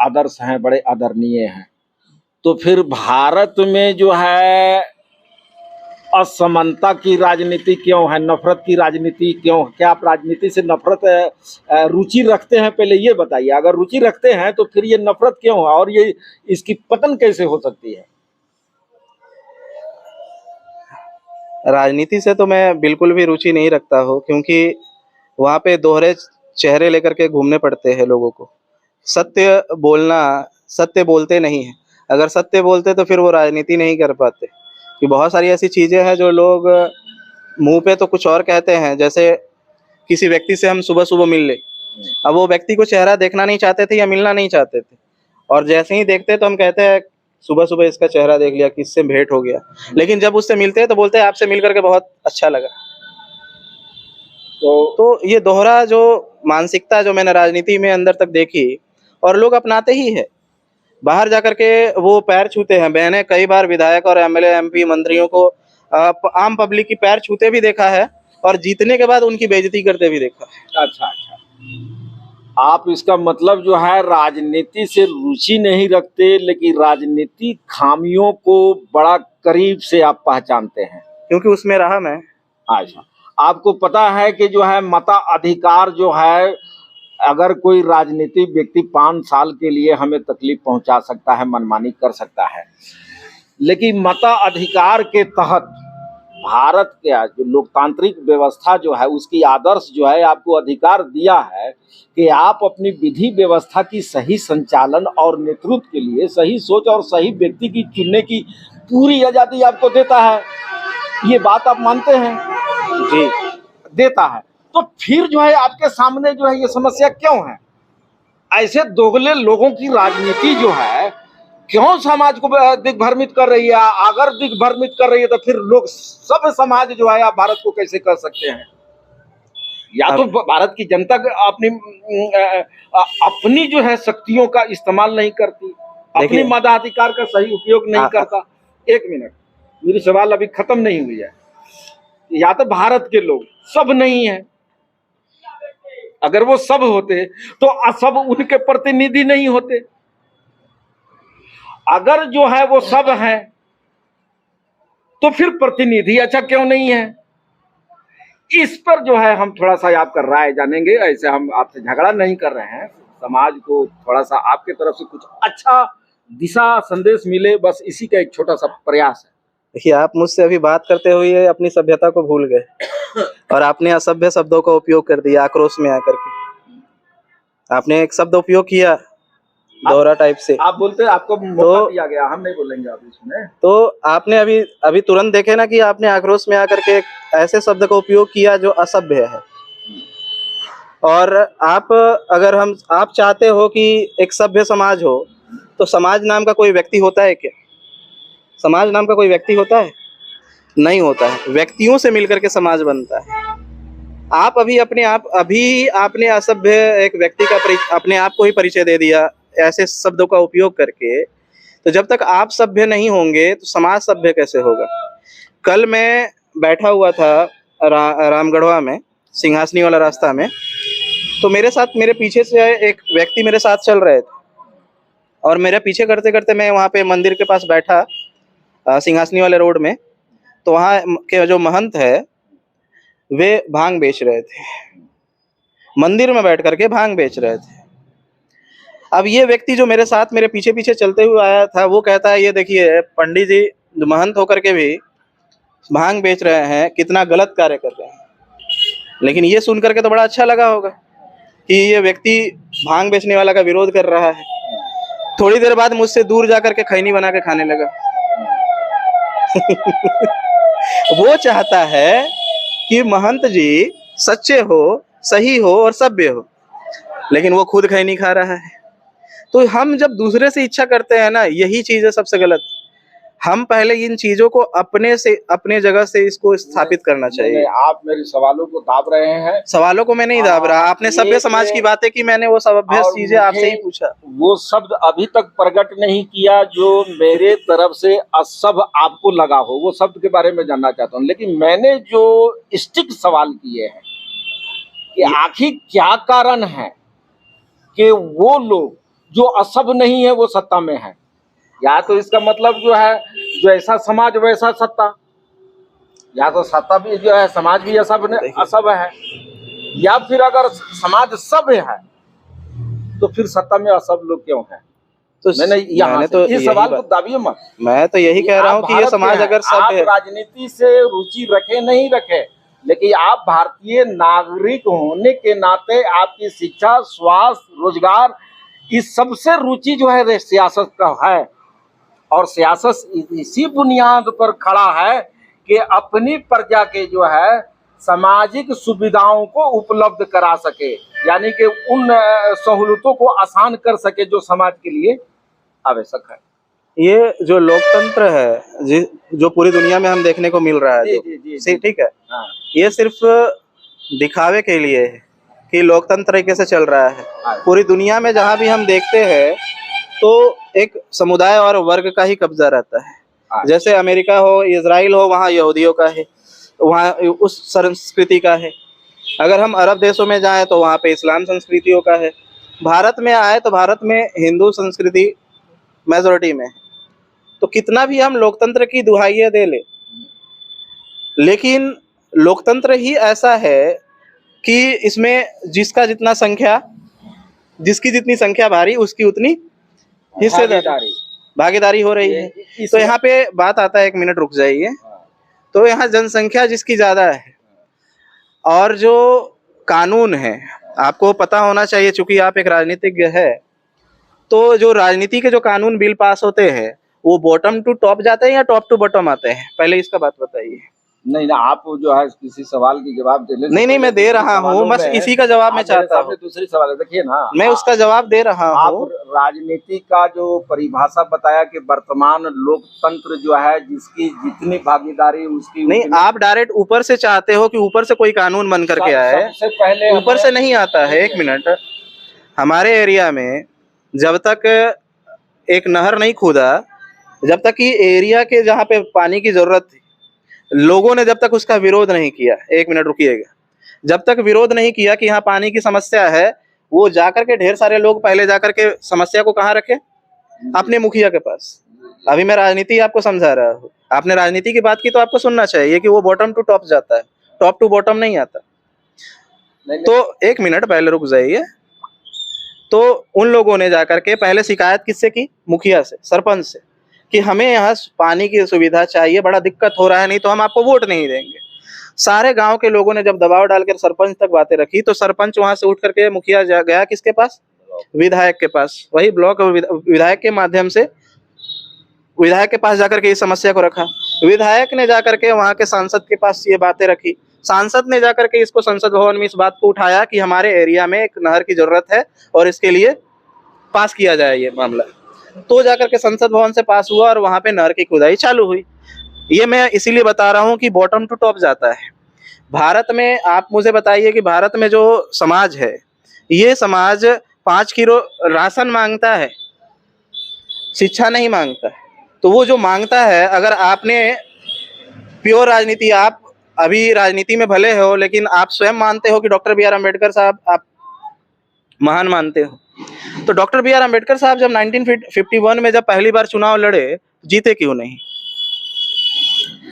आदर्श हैं, बड़े आदरणीय हैं। तो फिर भारत में जो है असमानता की राजनीति क्यों है, नफरत की राजनीति क्यों? क्या आप राजनीति से नफरत रुचि रखते हैं? पहले ये बताइए। अगर रुचि रखते हैं तो फिर ये नफरत क्यों है और ये इसकी पतन कैसे हो सकती है? राजनीति से तो मैं बिल्कुल भी रुचि नहीं रखता हूँ, क्योंकि वहाँ पे दोहरे चेहरे लेकर के घूमने पड़ते हैं लोगों को। सत्य बोलना, सत्य बोलते नहीं हैं। अगर सत्य बोलते तो फिर वो राजनीति नहीं कर पाते। कि बहुत सारी ऐसी चीज़ें हैं जो लोग मुँह पे तो कुछ और कहते हैं। जैसे किसी व्यक्ति से हम सुबह-सुबह मिल लें, अब वो व्यक्ति को चेहरा देखना नहीं चाहते थे या मिलना नहीं चाहते थे, और जैसे ही देखते तो हम कहते हैं सुबह-सुबह इसका चेहरा देख लिया, किससे भेंट हो गया। लेकिन जब उससे मिलते हैं तो बोलते हैं आपसे मिल कर के बहुत अच्छा लगा। तो ये दोहरा जो मानसिकता जो मैंने राजनीति में अंदर तक देखी, और लोग अपनाते ही हैं। बाहर जाकर के वो पैर छूते हैं। मैंने कई बार विधायक और एमएलए, एमपी, मंत्रियों को आम पब्लिक की पैर छूते भी देखा है, और जीतने के बाद उनकी बेइज्जती करते भी देखा है। अच्छा, अच्छा। आप इसका मतलब जो है राजनीति से रुचि नहीं रखते, लेकिन राजनीति खामियों को बड़ा करीब से आप पहचानते हैं। क्योंकि उसमें रहा मैं। अच्छा, आपको पता है कि जो है मताधिकार जो है, अगर कोई राजनीतिक व्यक्ति 5 साल के लिए हमें तकलीफ पहुंचा सकता है, मनमानी कर सकता है, लेकिन मताधिकार के तहत भारत का जो लोकतांत्रिक व्यवस्था जो है, उसकी आदर्श जो है आपको अधिकार दिया है कि आप अपनी विधि व्यवस्था की सही संचालन और नेतृत्व के लिए सही सोच और सही व्यक्ति की चुनने की पूरी आजादी आपको देता है। ये बात आप मानते हैं? जी। देता है। तो फिर जो है आपके सामने जो है ये समस्या क्यों है? ऐसे दोगले लोगों की राजनीति जो है क्यों समाज को दिग्भ्रमित कर रही है? अगर दिग्भ्रमित कर रही है तो फिर लोग सब समाज जो है आप भारत को कैसे कर सकते हैं? या तो भारत की जनता अपनी जो है शक्तियों का इस्तेमाल नहीं करती, अपनी मताधिकार का सही उपयोग नहीं करता। 1 मिनट, मेरी सवाल अभी खत्म नहीं हुई है। या तो भारत के लोग सब नहीं है, अगर वो सब होते तो सब उनके प्रतिनिधि नहीं होते। अगर जो है वो सब है तो फिर प्रतिनिधि अच्छा क्यों नहीं है? इस पर जो है हम थोड़ा सा आपका राय जानेंगे। ऐसे हम आपसे झगड़ा नहीं कर रहे हैं, समाज को थोड़ा सा आपके तरफ से कुछ अच्छा दिशा संदेश मिले, बस इसी का एक छोटा सा प्रयास है। देखिए, आप मुझसे अभी बात करते हुए अपनी सभ्यता को भूल गए और आपने असभ्य शब्दों का उपयोग कर दिया आक्रोश में आकर के। आपने एक शब्द उपयोग किया दोहरा टाइप से। आप बोलते आपको मौका दिया गया, हम नहीं बोलेंगे आप इसमें। तो आपने अभी तुरंत देखे ना कि आपने आक्रोश में आकर के ऐसे शब्द का उपयोग किया जो असभ्य है, और आप चाहते हो कि एक सभ्य समाज हो, तो समाज नाम का कोई व्यक्ति होता है क्या? समाज नाम का कोई व्यक्ति होता है? नहीं होता है। व्यक्तियों से मिलकर के समाज बनता है। आप अभी आपने असभ्य एक व्यक्ति का अपने आप को ही परिचय दे दिया ऐसे शब्दों का उपयोग करके। तो जब तक आप सभ्य नहीं होंगे तो समाज सभ्य कैसे होगा? कल मैं बैठा हुआ था रामगढ़वा में, सिंहासनी वाला रास्ता में, तो मेरे पीछे से एक व्यक्ति मेरे साथ चल रहे थे और मेरे पीछे करते करते मैं वहाँ पे मंदिर के पास बैठा, सिंहासनी वाले रोड में। तो वहाँ के जो महंत है वे भांग बेच रहे थे, मंदिर में बैठ करके भांग बेच रहे थे। अब ये व्यक्ति जो मेरे साथ मेरे पीछे पीछे चलते हुए आया था, वो कहता है, ये देखिए पंडित जी जो महंत होकर के भी भांग बेच रहे हैं, कितना गलत कार्य कर रहे हैं। लेकिन ये सुन करके तो बड़ा अच्छा लगा होगा कि ये व्यक्ति भांग बेचने वाला का विरोध कर रहा है। थोड़ी देर बाद मुझसे दूर जाकर के खैनी बना के खाने लगा। वो चाहता है कि महंत जी सच्चे हो, सही हो और सभ्य हो, लेकिन वो खुद खैनी खा रहा है। तो हम जब दूसरे से इच्छा करते हैं ना, यही चीज है सबसे गलत। हम पहले इन चीजों को अपने जगह से इसको स्थापित करना चाहिए। आप मेरे सवालों को दाब रहे हैं। सवालों को मैं नहीं दाब रहा। आपने सभ्य समाज की बातें की, मैंने वो सभ्य चीजें आपसे ही पूछा। वो शब्द अभी तक प्रकट नहीं किया जो मेरे तरफ से असभ्य आपको लगा हो, वो शब्द के बारे में जानना चाहता हूँ। लेकिन मैंने जो स्टिक सवाल किए हैं कि आखिर क्या कारण है कि वो लोग जो असभ्य नहीं है वो सत्ता में है, या तो इसका मतलब जो है जो ऐसा समाज वैसा सत्ता, या तो सत्ता भी जो है समाज भी असभ्य है, या फिर अगर समाज सभ्य है तो फिर सत्ता में असभ्य लोग क्यों हैं? तो मैंने तो इस सवाल को दाबिए मत। मैं तो यही कह रहा हूँ कि ये समाज अगर सभ्य है, राजनीति से रुचि रखे नहीं रखे, लेकिन आप भारतीय नागरिक होने के नाते आपकी शिक्षा, स्वास्थ्य, रोजगार, इस सबसे रुचि जो है सियासत का है। और सियासत इसी बुनियाद पर खड़ा है कि अपनी प्रजा के जो है सामाजिक सुविधाओं को उपलब्ध करा सके, यानी कि उन सहूलतों को आसान कर सके जो समाज के लिए आवश्यक है। ये जो लोकतंत्र है जो पूरी दुनिया में हम देखने को मिल रहा है, ठीक है, ये सिर्फ दिखावे के लिए है कि लोकतंत्र तरीके से चल रहा है। पूरी दुनिया में जहाँ भी हम देखते हैं तो एक समुदाय और वर्ग का ही कब्जा रहता है। जैसे अमेरिका हो, इजराइल हो, वहाँ यहूदियों का है, वहाँ उस संस्कृति का है। अगर हम अरब देशों में जाएं तो वहाँ पे इस्लाम संस्कृतियों का है। भारत में आए तो भारत में हिंदू संस्कृति मेजोरिटी में है। तो कितना भी हम लोकतंत्र की दुहाइयां दे ले, लेकिन लोकतंत्र ही ऐसा है कि इसमें जिसकी जितनी संख्या भारी उसकी उतनी हिस्सेदारी, भागीदारी हो रही है। तो यहाँ पे बात आता है, 1 मिनट रुक जाइए। तो यहाँ जनसंख्या जिसकी ज्यादा है और जो कानून है, आपको पता होना चाहिए चूंकि आप एक राजनीतिज्ञ है, तो जो राजनीति के जो कानून बिल पास होते हैं वो बॉटम टू टॉप जाते हैं या टॉप टू बॉटम आते हैं? पहले इसका बात बताइए। नहीं ना, आप जो है किसी सवाल की जवाब दे ले। नहीं, मैं दे रहा हूँ, बस इसी का जवाब मैं चाहता हूँ। दूसरी सवाल है, देखिए ना, मैं उसका जवाब दे रहा हूँ। आप राजनीति का जो परिभाषा बताया कि वर्तमान लोकतंत्र जो है जिसकी जितनी भागीदारी उसकी नहीं, आप डायरेक्ट ऊपर से चाहते हो कि ऊपर से कोई कानून बन करके आए। सबसे पहले ऊपर से नहीं आता है। 1 मिनट, हमारे एरिया में जब तक एक नहर नहीं खुदा, जब तक कि एरिया के जहाँ पे पानी की जरूरत थी, लोगों ने जब तक उसका विरोध नहीं किया, 1 मिनट रुकिएगा, जब तक विरोध नहीं किया कि यहाँ पानी की समस्या है, वो जाकर के ढेर सारे लोग पहले जाकर के समस्या को कहाँ रखे? अपने मुखिया के पास। अभी मैं राजनीति आपको समझा रहा हूँ, आपने राजनीति की बात की तो आपको सुनना चाहिए कि वो बॉटम टू टॉप जाता है, टॉप टू बॉटम नहीं आता। तो 1 मिनट पहले रुक जाइए। तो उन लोगों ने जाकर के पहले शिकायत किससे की? मुखिया से, सरपंच से, कि हमें यहाँ पानी की सुविधा चाहिए, बड़ा दिक्कत हो रहा है, नहीं तो हम आपको वोट नहीं देंगे। सारे गांव के लोगों ने जब दबाव डालकर सरपंच तक बातें रखी तो सरपंच वहां से उठ करके मुखिया गया किसके पास? विधायक के पास। वही ब्लॉक विधायक के माध्यम से विधायक के पास जाकर के इस समस्या को रखा। विधायक ने जाकर के वहां के सांसद के पास ये बातें रखी। सांसद ने जाकर के इसको संसद भवन में इस बात को उठाया कि हमारे एरिया में एक नहर की जरूरत है और इसके लिए पास किया जाए ये मामला। तो जाकर के संसद भवन से पास हुआ और वहां पे नहर की खुदाई चालू हुई। ये मैं इसीलिए बता रहा हूँ कि बॉटम टू टॉप जाता है। भारत में आप मुझे बताइए कि भारत में जो समाज है, ये समाज 5 किलो राशन मांगता है, शिक्षा नहीं मांगता है। तो वो जो मांगता है, अगर आपने प्योर राजनीति, आप अभी राजनीति में भले हो लेकिन आप स्वयं मानते हो कि डॉक्टर बी आर अम्बेडकर साहब आप महान मानते हो, तो डॉक्टर बी आर अम्बेडकर साहब जब 1951 में जब पहली बार चुनाव लड़े, जीते क्यों नहीं?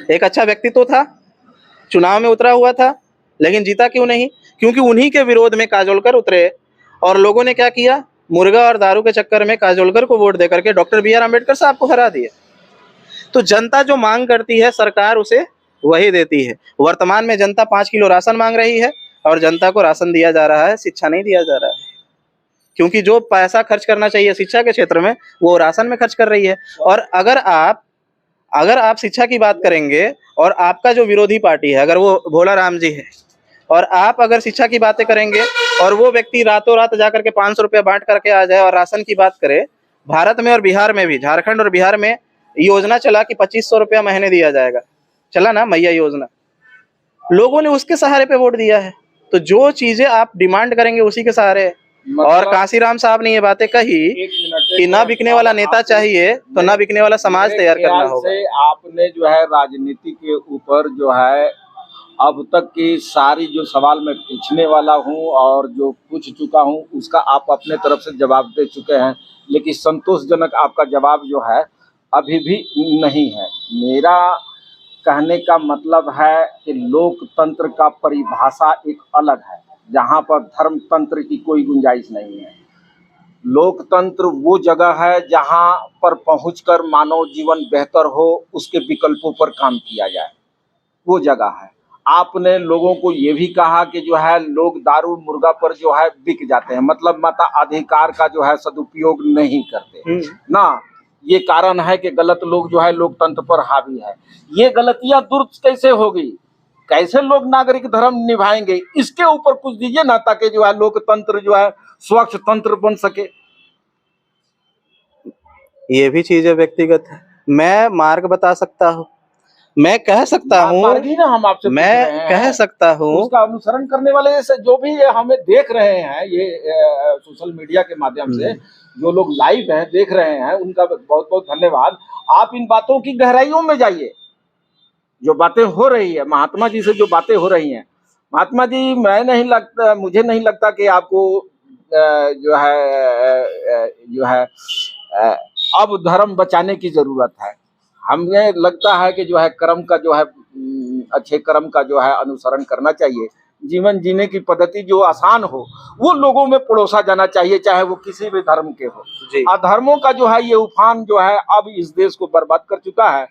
एक अच्छा व्यक्तित्व था, चुनाव में उतरा हुआ था, लेकिन जीता क्यों नहीं? क्योंकि उन्हीं के विरोध में काजोलकर उतरे और लोगों ने क्या किया, मुर्गा और दारू के चक्कर में काजोलकर को वोट देकर के डॉक्टर बी आर अम्बेडकर साहब को हरा दिया। तो जनता जो मांग करती है, सरकार उसे वही देती है। वर्तमान में जनता 5 किलो राशन मांग रही है और जनता को राशन दिया जा रहा है, शिक्षा नहीं दिया जा रहा है। क्योंकि जो पैसा खर्च करना चाहिए शिक्षा के क्षेत्र में, वो राशन में खर्च कर रही है। और अगर आप शिक्षा की बात करेंगे और आपका जो विरोधी पार्टी है, अगर वो भोला राम जी है, और आप अगर शिक्षा की बातें करेंगे और वो व्यक्ति रातों रात जाकर के 500 रुपया बांट करके आ जाए और राशन की बात करे, भारत में और बिहार में भी, झारखंड और बिहार में योजना चला कि 2500 रुपया महीने दिया जाएगा, चला ना मैया योजना, लोगों ने उसके सहारे पे वोट दिया है। तो जो चीजें आप डिमांड करेंगे उसी के सहारे। और कांसीराम साहब ने ये बातें कही कि ना बिकने वाला नेता चाहिए तो ना बिकने वाला समाज तैयार करना होगा। आपने जो है राजनीति के ऊपर जो है अब तक की सारी जो सवाल मैं पूछने वाला हूं और जो पूछ चुका हूं उसका आप अपने तरफ से जवाब दे चुके हैं, लेकिन संतोषजनक आपका जवाब जो है अभी भी नहीं है। मेरा कहने का मतलब है कि लोकतंत्र का परिभाषा एक अलग है, जहां पर धर्मतंत्र की कोई गुंजाइश नहीं है। लोकतंत्र वो जगह है जहां पर पहुंचकर मानव जीवन बेहतर हो, उसके विकल्पों पर काम किया जाए, वो जगह है। आपने लोगों को ये भी कहा कि जो है लोग दारू मुर्गा पर जो है बिक जाते हैं, मतलब मताधिकार का जो है सदुपयोग नहीं करते ना। ये कारण है कि गलत लोग जो है लोकतंत्र पर हावी है। ये गलतियां दूर कैसे होगी, कैसे लोग नागरिक धर्म निभाएंगे, इसके ऊपर कुछ दीजिए ना, ताकि जो है लोकतंत्र जो है स्वच्छ तंत्र बन सके। ये भी चीजें व्यक्तिगत है। मैं मार्ग बता सकता हूँ, मैं कह सकता हूँ, हम आपसे मैं कह सकता हूँ, उसका अनुसरण करने वाले से जो भी हमें देख रहे हैं ये सोशल मीडिया के माध्यम से जो लोग लाइव हैं देख रहे हैं, उनका बहुत बहुत धन्यवाद। आप इन बातों की गहराइयों में जाइए, जो बातें हो रही है महात्मा जी से, जो बातें हो रही हैं महात्मा जी, मुझे नहीं लगता कि आपको जो है अब धर्म बचाने की जरूरत है। हमें लगता है कि जो है कर्म का जो है अच्छे कर्म का जो है अनुसरण करना चाहिए। जीवन जीने की पद्धति जो आसान हो वो लोगों में परोसा जाना चाहिए, चाहे वो किसी भी धर्म के हो। अधर्मों का जो है ये उफान जो है अब इस देश को बर्बाद कर चुका है।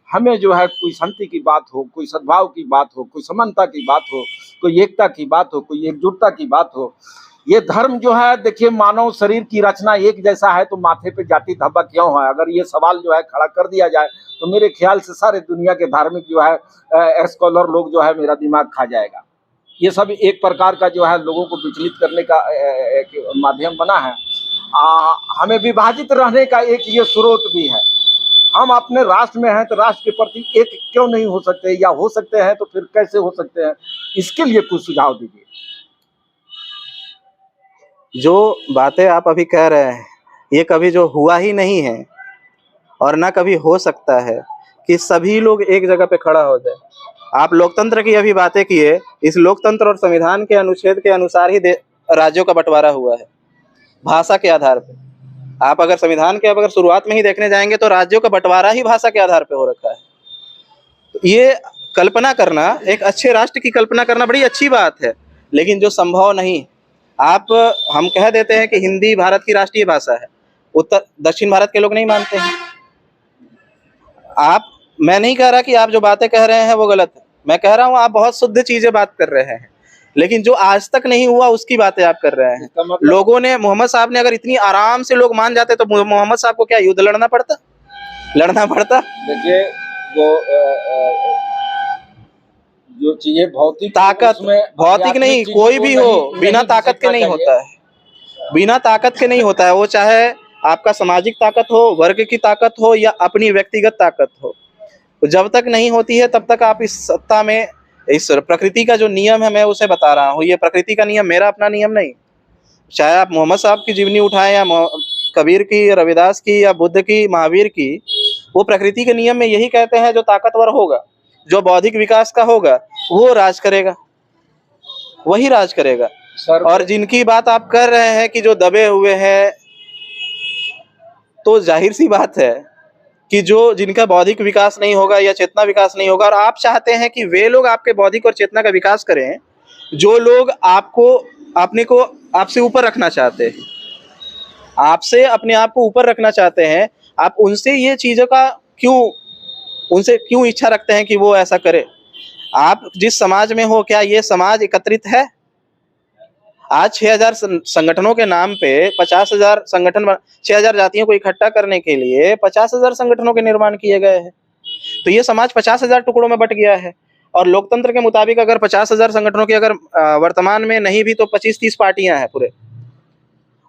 हमें जो है कोई शांति की बात हो, कोई सद्भाव की बात हो, कोई समानता की बात हो, कोई एकता की बात हो, कोई एकजुटता की बात हो। ये धर्म जो है, देखिए मानव शरीर की रचना एक जैसा है तो माथे पे जाति धब्बा क्यों है? अगर ये सवाल जो है खड़ा कर दिया जाए तो मेरे ख्याल से सारे दुनिया के धार्मिक जो है स्कॉलर लोग जो है मेरा दिमाग खा जाएगा। ये सब एक प्रकार का जो है लोगों को विचलित करने का एक माध्यम बना है। हमें विभाजित रहने का एक ये स्रोत भी है। हम अपने राष्ट्र में हैं तो राष्ट्र के प्रति एक क्यों नहीं हो सकते, या हो सकते हैं तो फिर कैसे हो सकते हैं? इसके लिए कुछ सुझाव दीजिए। जो बातें आप अभी कह रहे हैं ये कभी जो हुआ ही नहीं है और ना कभी हो सकता है कि सभी लोग एक जगह पे खड़ा हो जाए। आप लोकतंत्र की अभी बातें किए, इस लोकतंत्र और संविधान के अनुच्छेद के अनुसार ही राज्यों का बंटवारा हुआ है, भाषा के आधार पे। आप अगर संविधान के अगर शुरुआत में ही देखने जाएंगे तो राज्यों का बंटवारा ही भाषा के आधार पे हो रखा है। तो ये कल्पना करना, एक अच्छे राष्ट्र की कल्पना करना बड़ी अच्छी बात है, लेकिन जो संभव नहीं। हम कह देते हैं कि हिंदी भारत की राष्ट्रीय भाषा है, दक्षिण भारत के लोग नहीं मानते हैं। मैं नहीं कह रहा कि आप जो बातें कह रहे हैं वो गलत है, मैं कह रहा हूँ आप बहुत शुद्ध चीजें बात कर रहे हैं, लेकिन जो आज तक नहीं हुआ उसकी बातें आप कर रहे हैं। लोगों ने, मोहम्मद साहब ने अगर इतनी आराम से लोग मान जाते तो मोहम्मद साहब को क्या युद्ध लड़ना पड़ता? देखिए वो जो चीजें भौतिक ताकत, उसमें भौतिक नहीं, चीजों कोई को भी हो, बिना ताकत के नहीं होता है, बिना ताकत के नहीं होता है। वो चाहे आपका सामाजिक ताकत हो, वर्ग की ताकत हो, या अपनी व्यक्तिगत ताकत हो, तो जब तक नहीं होती है तब तक आप इस सत्ता में, इस प्रकृति का जो नियम है मैं उसे बता रहा हूँ, ये प्रकृति का नियम, मेरा अपना नियम नहीं। चाहे आप मोहम्मद साहब की जीवनी उठाएं, या कबीर की, रविदास की, या बुद्ध की, महावीर की, वो प्रकृति के नियम में यही कहते हैं, जो ताकतवर होगा, जो बौद्धिक विकास का होगा, वो राज करेगा, वही राज करेगा। सर, और जिनकी बात आप कर रहे हैं कि जो दबे हुए हैं, तो जाहिर सी बात है कि जो जिनका बौद्धिक विकास नहीं होगा या चेतना विकास नहीं होगा, और आप चाहते हैं कि वे लोग आपके बौद्धिक और चेतना का विकास करें, जो लोग आपको, अपने को आपसे ऊपर रखना चाहते हैं, आपसे अपने आप को ऊपर रखना चाहते हैं, आप उनसे ये चीज़ों का क्यों, उनसे क्यों इच्छा रखते हैं कि वो ऐसा करे? आप जिस समाज में हो, क्या ये समाज एकत्रित है? आज 6000 संगठनों के नाम पे 50,000 संगठन, 6000 जातियों को इकट्ठा करने के लिए 50,000 संगठनों के निर्माण किए गए हैं। तो ये समाज 50,000 टुकड़ों में बट गया है। और लोकतंत्र के मुताबिक अगर 50,000 संगठनों की अगर वर्तमान में नहीं भी तो 25-30 पार्टियां हैं पूरे,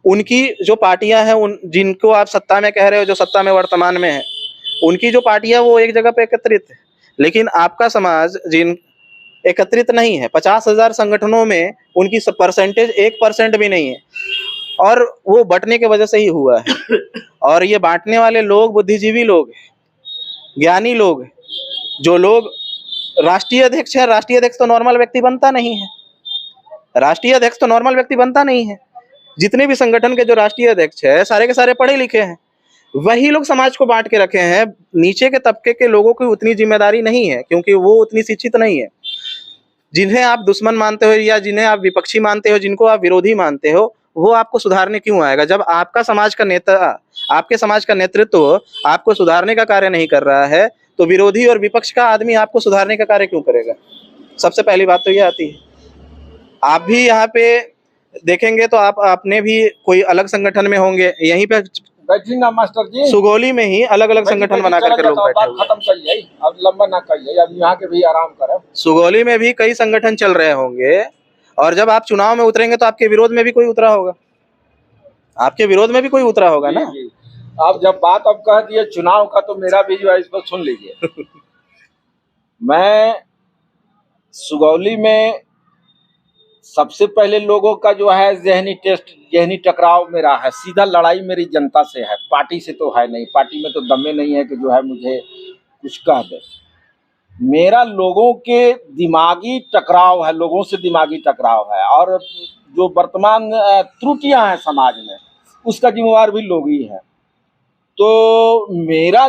उनकी जो पार्टियां हैं, उन जिनको आप सत्ता में कह रहे हो, जो सत्ता में वर्तमान में है, उनकी जो पार्टियां वो एक जगह पे एकत्रित है। लेकिन आपका समाज जिन एकत्रित नहीं है, 50,000 संगठनों में उनकी परसेंटेज 1% भी नहीं है, और वो बंटने की वजह से ही हुआ है। और ये बांटने वाले लोग बुद्धिजीवी लोग, ज्ञानी लोग, जो लोग राष्ट्रीय अध्यक्ष है, राष्ट्रीय अध्यक्ष तो नॉर्मल व्यक्ति बनता नहीं है, राष्ट्रीय अध्यक्ष तो नॉर्मल व्यक्ति बनता नहीं है। जितने भी संगठन के जो राष्ट्रीय अध्यक्ष है, सारे के सारे पढ़े लिखे हैं। वही लोग समाज को बांट के रखे हैं। नीचे के तबके के लोगों की उतनी जिम्मेदारी नहीं है, क्योंकि वो उतनी शिक्षित नहीं है। जिन्हें आप दुश्मन मानते हो, या जिन्हें आप विपक्षी मानते हो, जिनको आप विरोधी मानते हो, वो आपको सुधारने क्यों आएगा? जब आपका समाज का नेता, आपके समाज का नेतृत्व आपको सुधारने का कार्य नहीं कर रहा है, तो विरोधी और विपक्ष का आदमी आपको सुधारने का कार्य क्यों करेगा? सबसे पहली बात तो ये आती है। आप भी यहाँ पे देखेंगे तो आप अपने भी कोई अलग संगठन में होंगे, यहीं पे बैठिए ना मास्टर जी, सुगौली में ही अलग अलग संगठन बना करके लोग बैठे हुए खत्म करिए, अब लंबा ना करिए, अब यहाँ के भी आराम करें। सुगौली में भी कई संगठन चल रहे होंगे, और जब आप चुनाव में उतरेंगे तो आपके विरोध में भी कोई उतरा होगा, आपके विरोध में भी कोई उतरा होगा ना। आप जब बात अब कह दिए चुनाव का, तो मेरा भी जो है इस पर सुन लीजिए। मैं सुगौली में सबसे पहले लोगों का जो है जहनी टकराव मेरा है, सीधा लड़ाई मेरी जनता से है, पार्टी से तो है नहीं। पार्टी में तो दमे नहीं है कि जो है मुझे कुछ कह दे। मेरा लोगों के दिमागी टकराव है, लोगों से दिमागी टकराव है, और जो वर्तमान त्रुटियां हैं समाज में, उसका जिम्मेवार भी लोग ही है। तो मेरा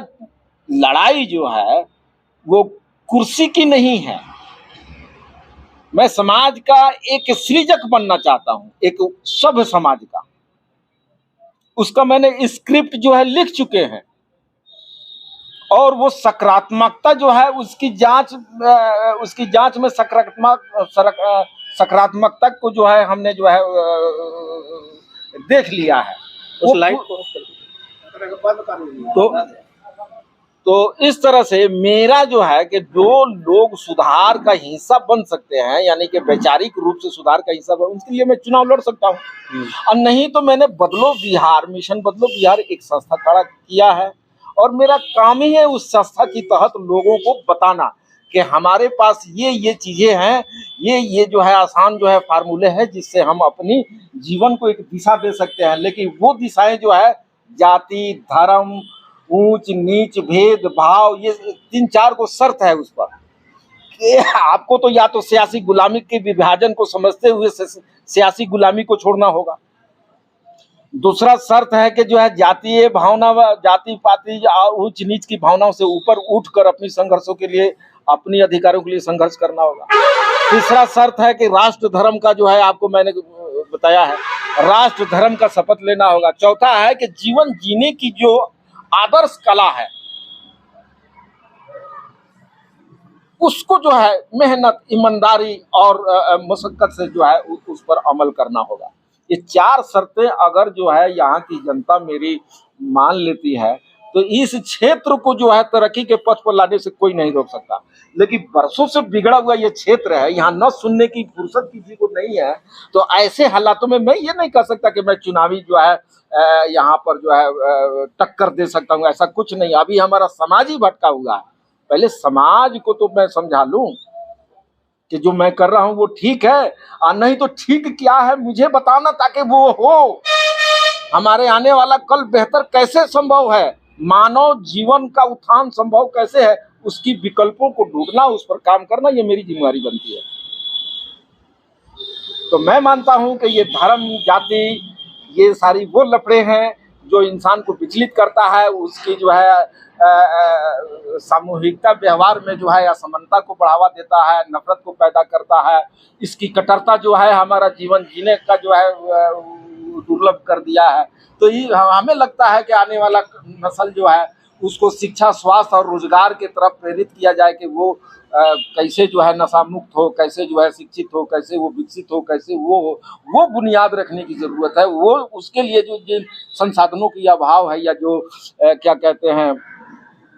लड़ाई जो है वो कुर्सी की नहीं है, मैं समाज का एक सृजक बनना चाहता हूं, एक सभ्य समाज का। उसका मैंने स्क्रिप्ट जो है लिख चुके हैं, और वो सकारात्मकता जो है उसकी जांच में सकारात्मकता को जो है हमने जो है देख लिया है। उस लाइट को तो इस तरह से मेरा जो है कि जो लोग सुधार का हिस्सा बन सकते हैं, यानी कि वैचारिक रूप से सुधार का हिस्सा बन, उनके लिए मैं चुनाव लड़ सकता हूँ। और नहीं तो मैंने बदलो बिहार, मिशन बदलो बिहार एक संस्था खड़ा किया है, और मेरा काम ही है उस संस्था के तहत लोगों को बताना कि हमारे पास ये चीजें हैं, ये जो है आसान जो है फार्मूले हैं, जिससे हम अपनी जीवन को एक दिशा दे सकते हैं। लेकिन वो दिशाएं जो है जाति, धर्म, ऊंच नीच, भेद भाव, ये 3-4 को शर्त है उस पर कि आपको तो या तो सियासी गुलामी के विभाजन को समझते हुए सियासी गुलामी को छोड़ना होगा। दूसरा शर्त है कि जो है जातीय भावना, जाति पाति ऊंच नीच की भावनाओं से ऊपर उठकर अपनी संघर्षों के लिए, अपनी अधिकारों के लिए संघर्ष करना होगा। तीसरा शर्त है कि राष्ट्र धर्म का जो है, आपको मैंने बताया है, राष्ट्र धर्म का शपथ लेना होगा। चौथा है कि जीवन जीने की जो आदर्श कला है, उसको जो है मेहनत, ईमानदारी और मशक्कत से जो है उस पर अमल करना होगा। ये 4 शर्तें अगर जो है यहाँ की जनता मेरी मान लेती है, तो इस क्षेत्र को जो है तरक्की के पथ पर लाने से कोई नहीं रोक सकता। लेकिन बरसों से बिगड़ा हुआ ये क्षेत्र है, यहाँ न सुनने की फुर्सत किसी को नहीं है। तो ऐसे हालातों में मैं ये नहीं कह सकता कि मैं चुनावी जो है यहाँ पर जो है टक्कर दे सकता हूँ, ऐसा कुछ नहीं। अभी हमारा समाज ही भटका हुआ है। पहले समाज को तो मैं समझा लूं कि जो मैं कर रहा हूं वो ठीक है, और नहीं तो ठीक क्या है मुझे बताना, ताकि वो हो। हमारे आने वाला कल बेहतर कैसे संभव है, मानव जीवन का उत्थान संभव कैसे है, उसकी विकल्पों को ढूंढना, उस पर काम करना, ये मेरी जिम्मेदारी बनती है। तो मैं मानता हूं कि ये धर्म जाति ये सारी वो लफड़े हैं जो इंसान को विचलित करता है, उसकी जो है सामूहिकता व्यवहार में जो है असमानता को बढ़ावा देता है, नफरत को पैदा करता है। इसकी कट्टरता जो है हमारा जीवन जीने का जो है दुर्लभ कर दिया है। तो ये हमें लगता है कि आने वाला नस्ल जो है उसको शिक्षा, स्वास्थ्य और रोजगार की तरफ प्रेरित किया जाए कि वो कैसे जो है नशा मुक्त हो, कैसे जो है शिक्षित हो, कैसे वो विकसित हो, कैसे वो बुनियाद रखने की जरूरत है। वो उसके लिए जो जिन संसाधनों की अभाव है, या जो क्या कहते हैं,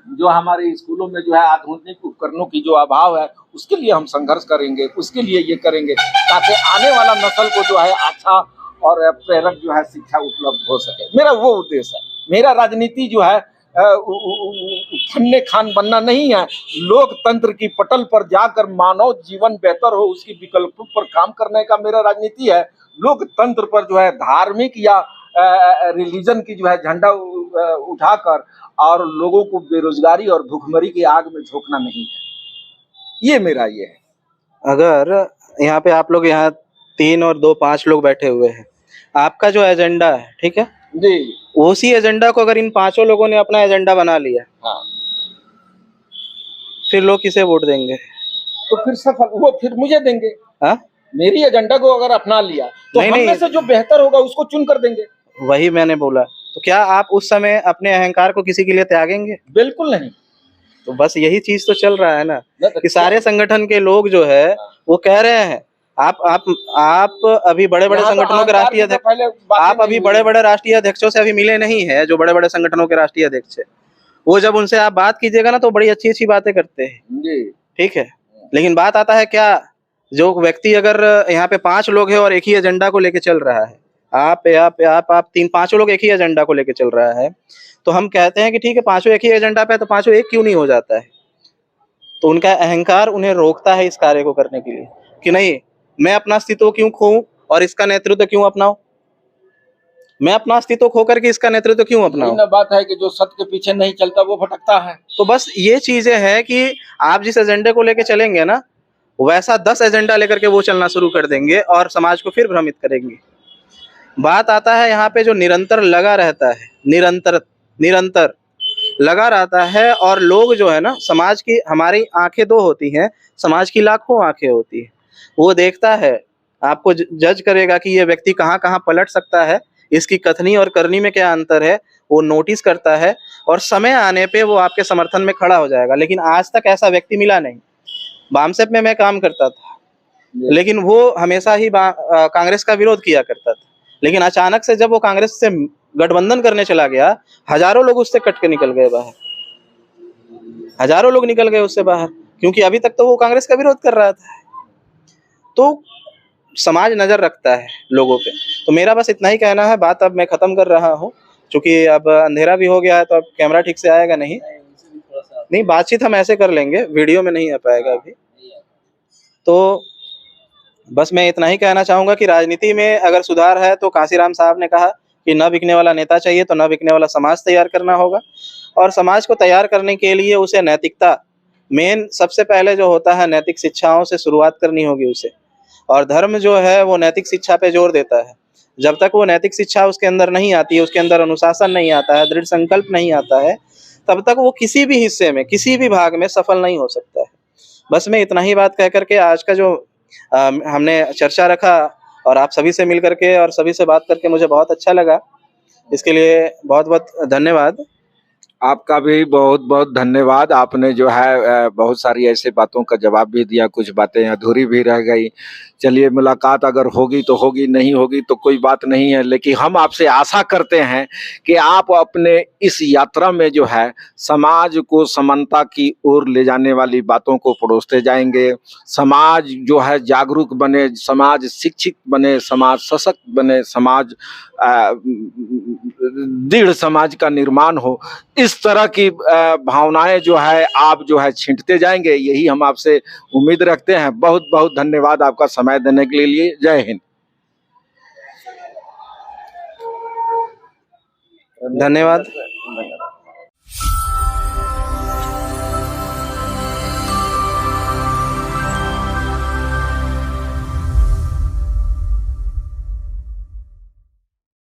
जो हमारे स्कूलों में जो है आधुनिक उपकरणों की जो अभाव है, उसके लिए हम संघर्ष करेंगे, उसके लिए ये करेंगे ताकि आने वाला नस्ल को जो है अच्छा और प्रेरक जो है शिक्षा उपलब्ध हो सके। मेरा वो उद्देश्य है। मेरा राजनीति जो है फन्ने खान बनना नहीं है। लोकतंत्र की पटल पर जाकर मानव जीवन बेहतर हो उसकी विकल्पों पर काम करने का मेरा राजनीति है। लोकतंत्र पर जो है धार्मिक या रिलीजन की जो है झंडा उठाकर और लोगों को बेरोजगारी और भूखमरी की आग में झोंकना नहीं है। ये मेरा ये है। अगर यहाँ पे आप लोग यहाँ 3 और 2 5 लोग बैठे हुए हैं, आपका जो एजेंडा है, ठीक है जी, उसी एजेंडा को अगर इन 5 लोगों ने अपना एजेंडा बना लिया, हाँ, फिर लोग किसे वोट देंगे? तो फिर सफल वो फिर मुझे देंगे। हाँ, मेरी एजेंडा को अगर अपना लिया तो नहीं, हम में नहीं। से जो बेहतर होगा उसको चुन कर देंगे। वही मैंने बोला। तो क्या आप उस समय अपने अहंकार को किसी के लिए त्यागेंगे? बिल्कुल नहीं। तो बस यही चीज तो चल रहा है ना तो कि सारे संगठन के लोग जो है वो कह रहे हैं आप अभी बड़े-बड़े यहाँ तो संगठनों के अहंकार राष्ट्रीय की तो अध्यक्ष, पहले बातें आप अभी नहीं हुई। बड़े-बड़े राष्ट्रीय अध्यक्षों से अभी मिले नहीं हैं, जो बड़े-बड़े संगठनों के राष्ट्रीय अध्यक्ष है। वो जब उनसे आप बात कीजिएगा ना तो बड़ी अच्छी-अच्छी बातें करते हैं, जी, ठीक है। लेकिन बात आता है क्या, जो व्यक्ति अगर यहाँ पे 5 लोग हैं और एक ही एजेंडा को लेके चल रहा है, आप 3 5 लोग एक ही एजेंडा को लेके चल रहा है, तो हम कहते हैं कि ठीक है, पाँचों एक ही एजेंडा पे है तो पाँचों एक क्यों नहीं हो जाता है? तो उनका अहंकार उन्हें रोकता है इस कार्य को करने के लिए कि नहीं, मैं अपना अस्तित्व क्यों खोऊं और इसका नेतृत्व क्यों अपनाऊं? मैं अपना अस्तित्व खो करके इसका नेतृत्व क्यों अपनाऊं? यही ना बात है कि जो सत्य के पीछे नहीं चलता वो भटकता है। तो बस ये चीजें हैं कि आप जिस एजेंडे को लेके चलेंगे ना, वैसा 10 एजेंडा लेकर के वो चलना शुरू कर देंगे और समाज को फिर भ्रमित करेंगे। बात आता है यहाँ पे जो निरंतर लगा रहता है, निरंतर लगा रहता है, और लोग जो है ना, समाज की हमारी आंखें 2 होती हैं, समाज की लाखों आंखें होती हैं। वो देखता है, आपको जज करेगा कि ये व्यक्ति कहाँ-कहाँ पलट सकता है, इसकी कथनी और करनी में क्या अंतर है, वो नोटिस करता है और समय आने पे वो आपके समर्थन में खड़ा हो जाएगा। लेकिन आज तक ऐसा व्यक्ति मिला नहीं। बामसेप में मैं काम करता था, लेकिन वो हमेशा ही कांग्रेस का विरोध किया करता था। लेकिन अचानक से जब वो कांग्रेस से गठबंधन करने चला गया, हजारों लोग उससे कट के निकल गए बाहर, हजारों लोग निकल गए उससे बाहर, क्योंकि अभी तक तो वो कांग्रेस का विरोध कर रहा था। तो समाज नजर रखता है लोगों पे। तो मेरा बस इतना ही कहना है, बात अब मैं खत्म कर रहा हूँ, क्योंकि अब अंधेरा भी हो गया है तो अब कैमरा ठीक से आएगा नहीं। नहीं, बातचीत हम ऐसे कर लेंगे, वीडियो में नहीं आ पाएगा अभी। तो बस मैं इतना ही कहना चाहूंगा कि राजनीति में अगर सुधार है तो कांशीराम साहब ने कहा कि न बिकने वाला नेता चाहिए, तो न बिकने वाला समाज तैयार करना होगा। और समाज को तैयार करने के लिए उसे नैतिकता, मेन सबसे पहले जो होता है नैतिक शिक्षाओं से शुरुआत करनी होगी उसे। और धर्म जो है वो नैतिक शिक्षा पे जोर देता है। जब तक वो नैतिक शिक्षा उसके अंदर नहीं आती है, उसके अंदर अनुशासन नहीं आता है, दृढ़ संकल्प नहीं आता है, तब तक वो किसी भी हिस्से में, किसी भी भाग में सफल नहीं हो सकता है। बस मैं इतना ही बात कह करके आज का जो हमने चर्चा रखा, और आप सभी से मिल करके और सभी से बात करके मुझे बहुत अच्छा लगा। इसके लिए बहुत बहुत धन्यवाद। आपका भी बहुत बहुत धन्यवाद। आपने जो है बहुत सारी ऐसे बातों का जवाब भी दिया, कुछ बातें अधूरी भी रह गई। चलिए, मुलाकात अगर होगी तो होगी, नहीं होगी तो कोई बात नहीं है, लेकिन हम आपसे आशा करते हैं कि आप अपने इस यात्रा में जो है समाज को समानता की ओर ले जाने वाली बातों को परोसते जाएंगे। समाज जो है जागरूक बने, समाज शिक्षित बने, समाज सशक्त बने, समाज दृढ़ समाज का निर्माण हो। इस तरह की भावनाएं जो है आप जो है छींटते जाएंगे, यही हम आपसे उम्मीद रखते हैं। बहुत बहुत धन्यवाद आपका समय देने के लिए। जय हिंद। धन्यवाद।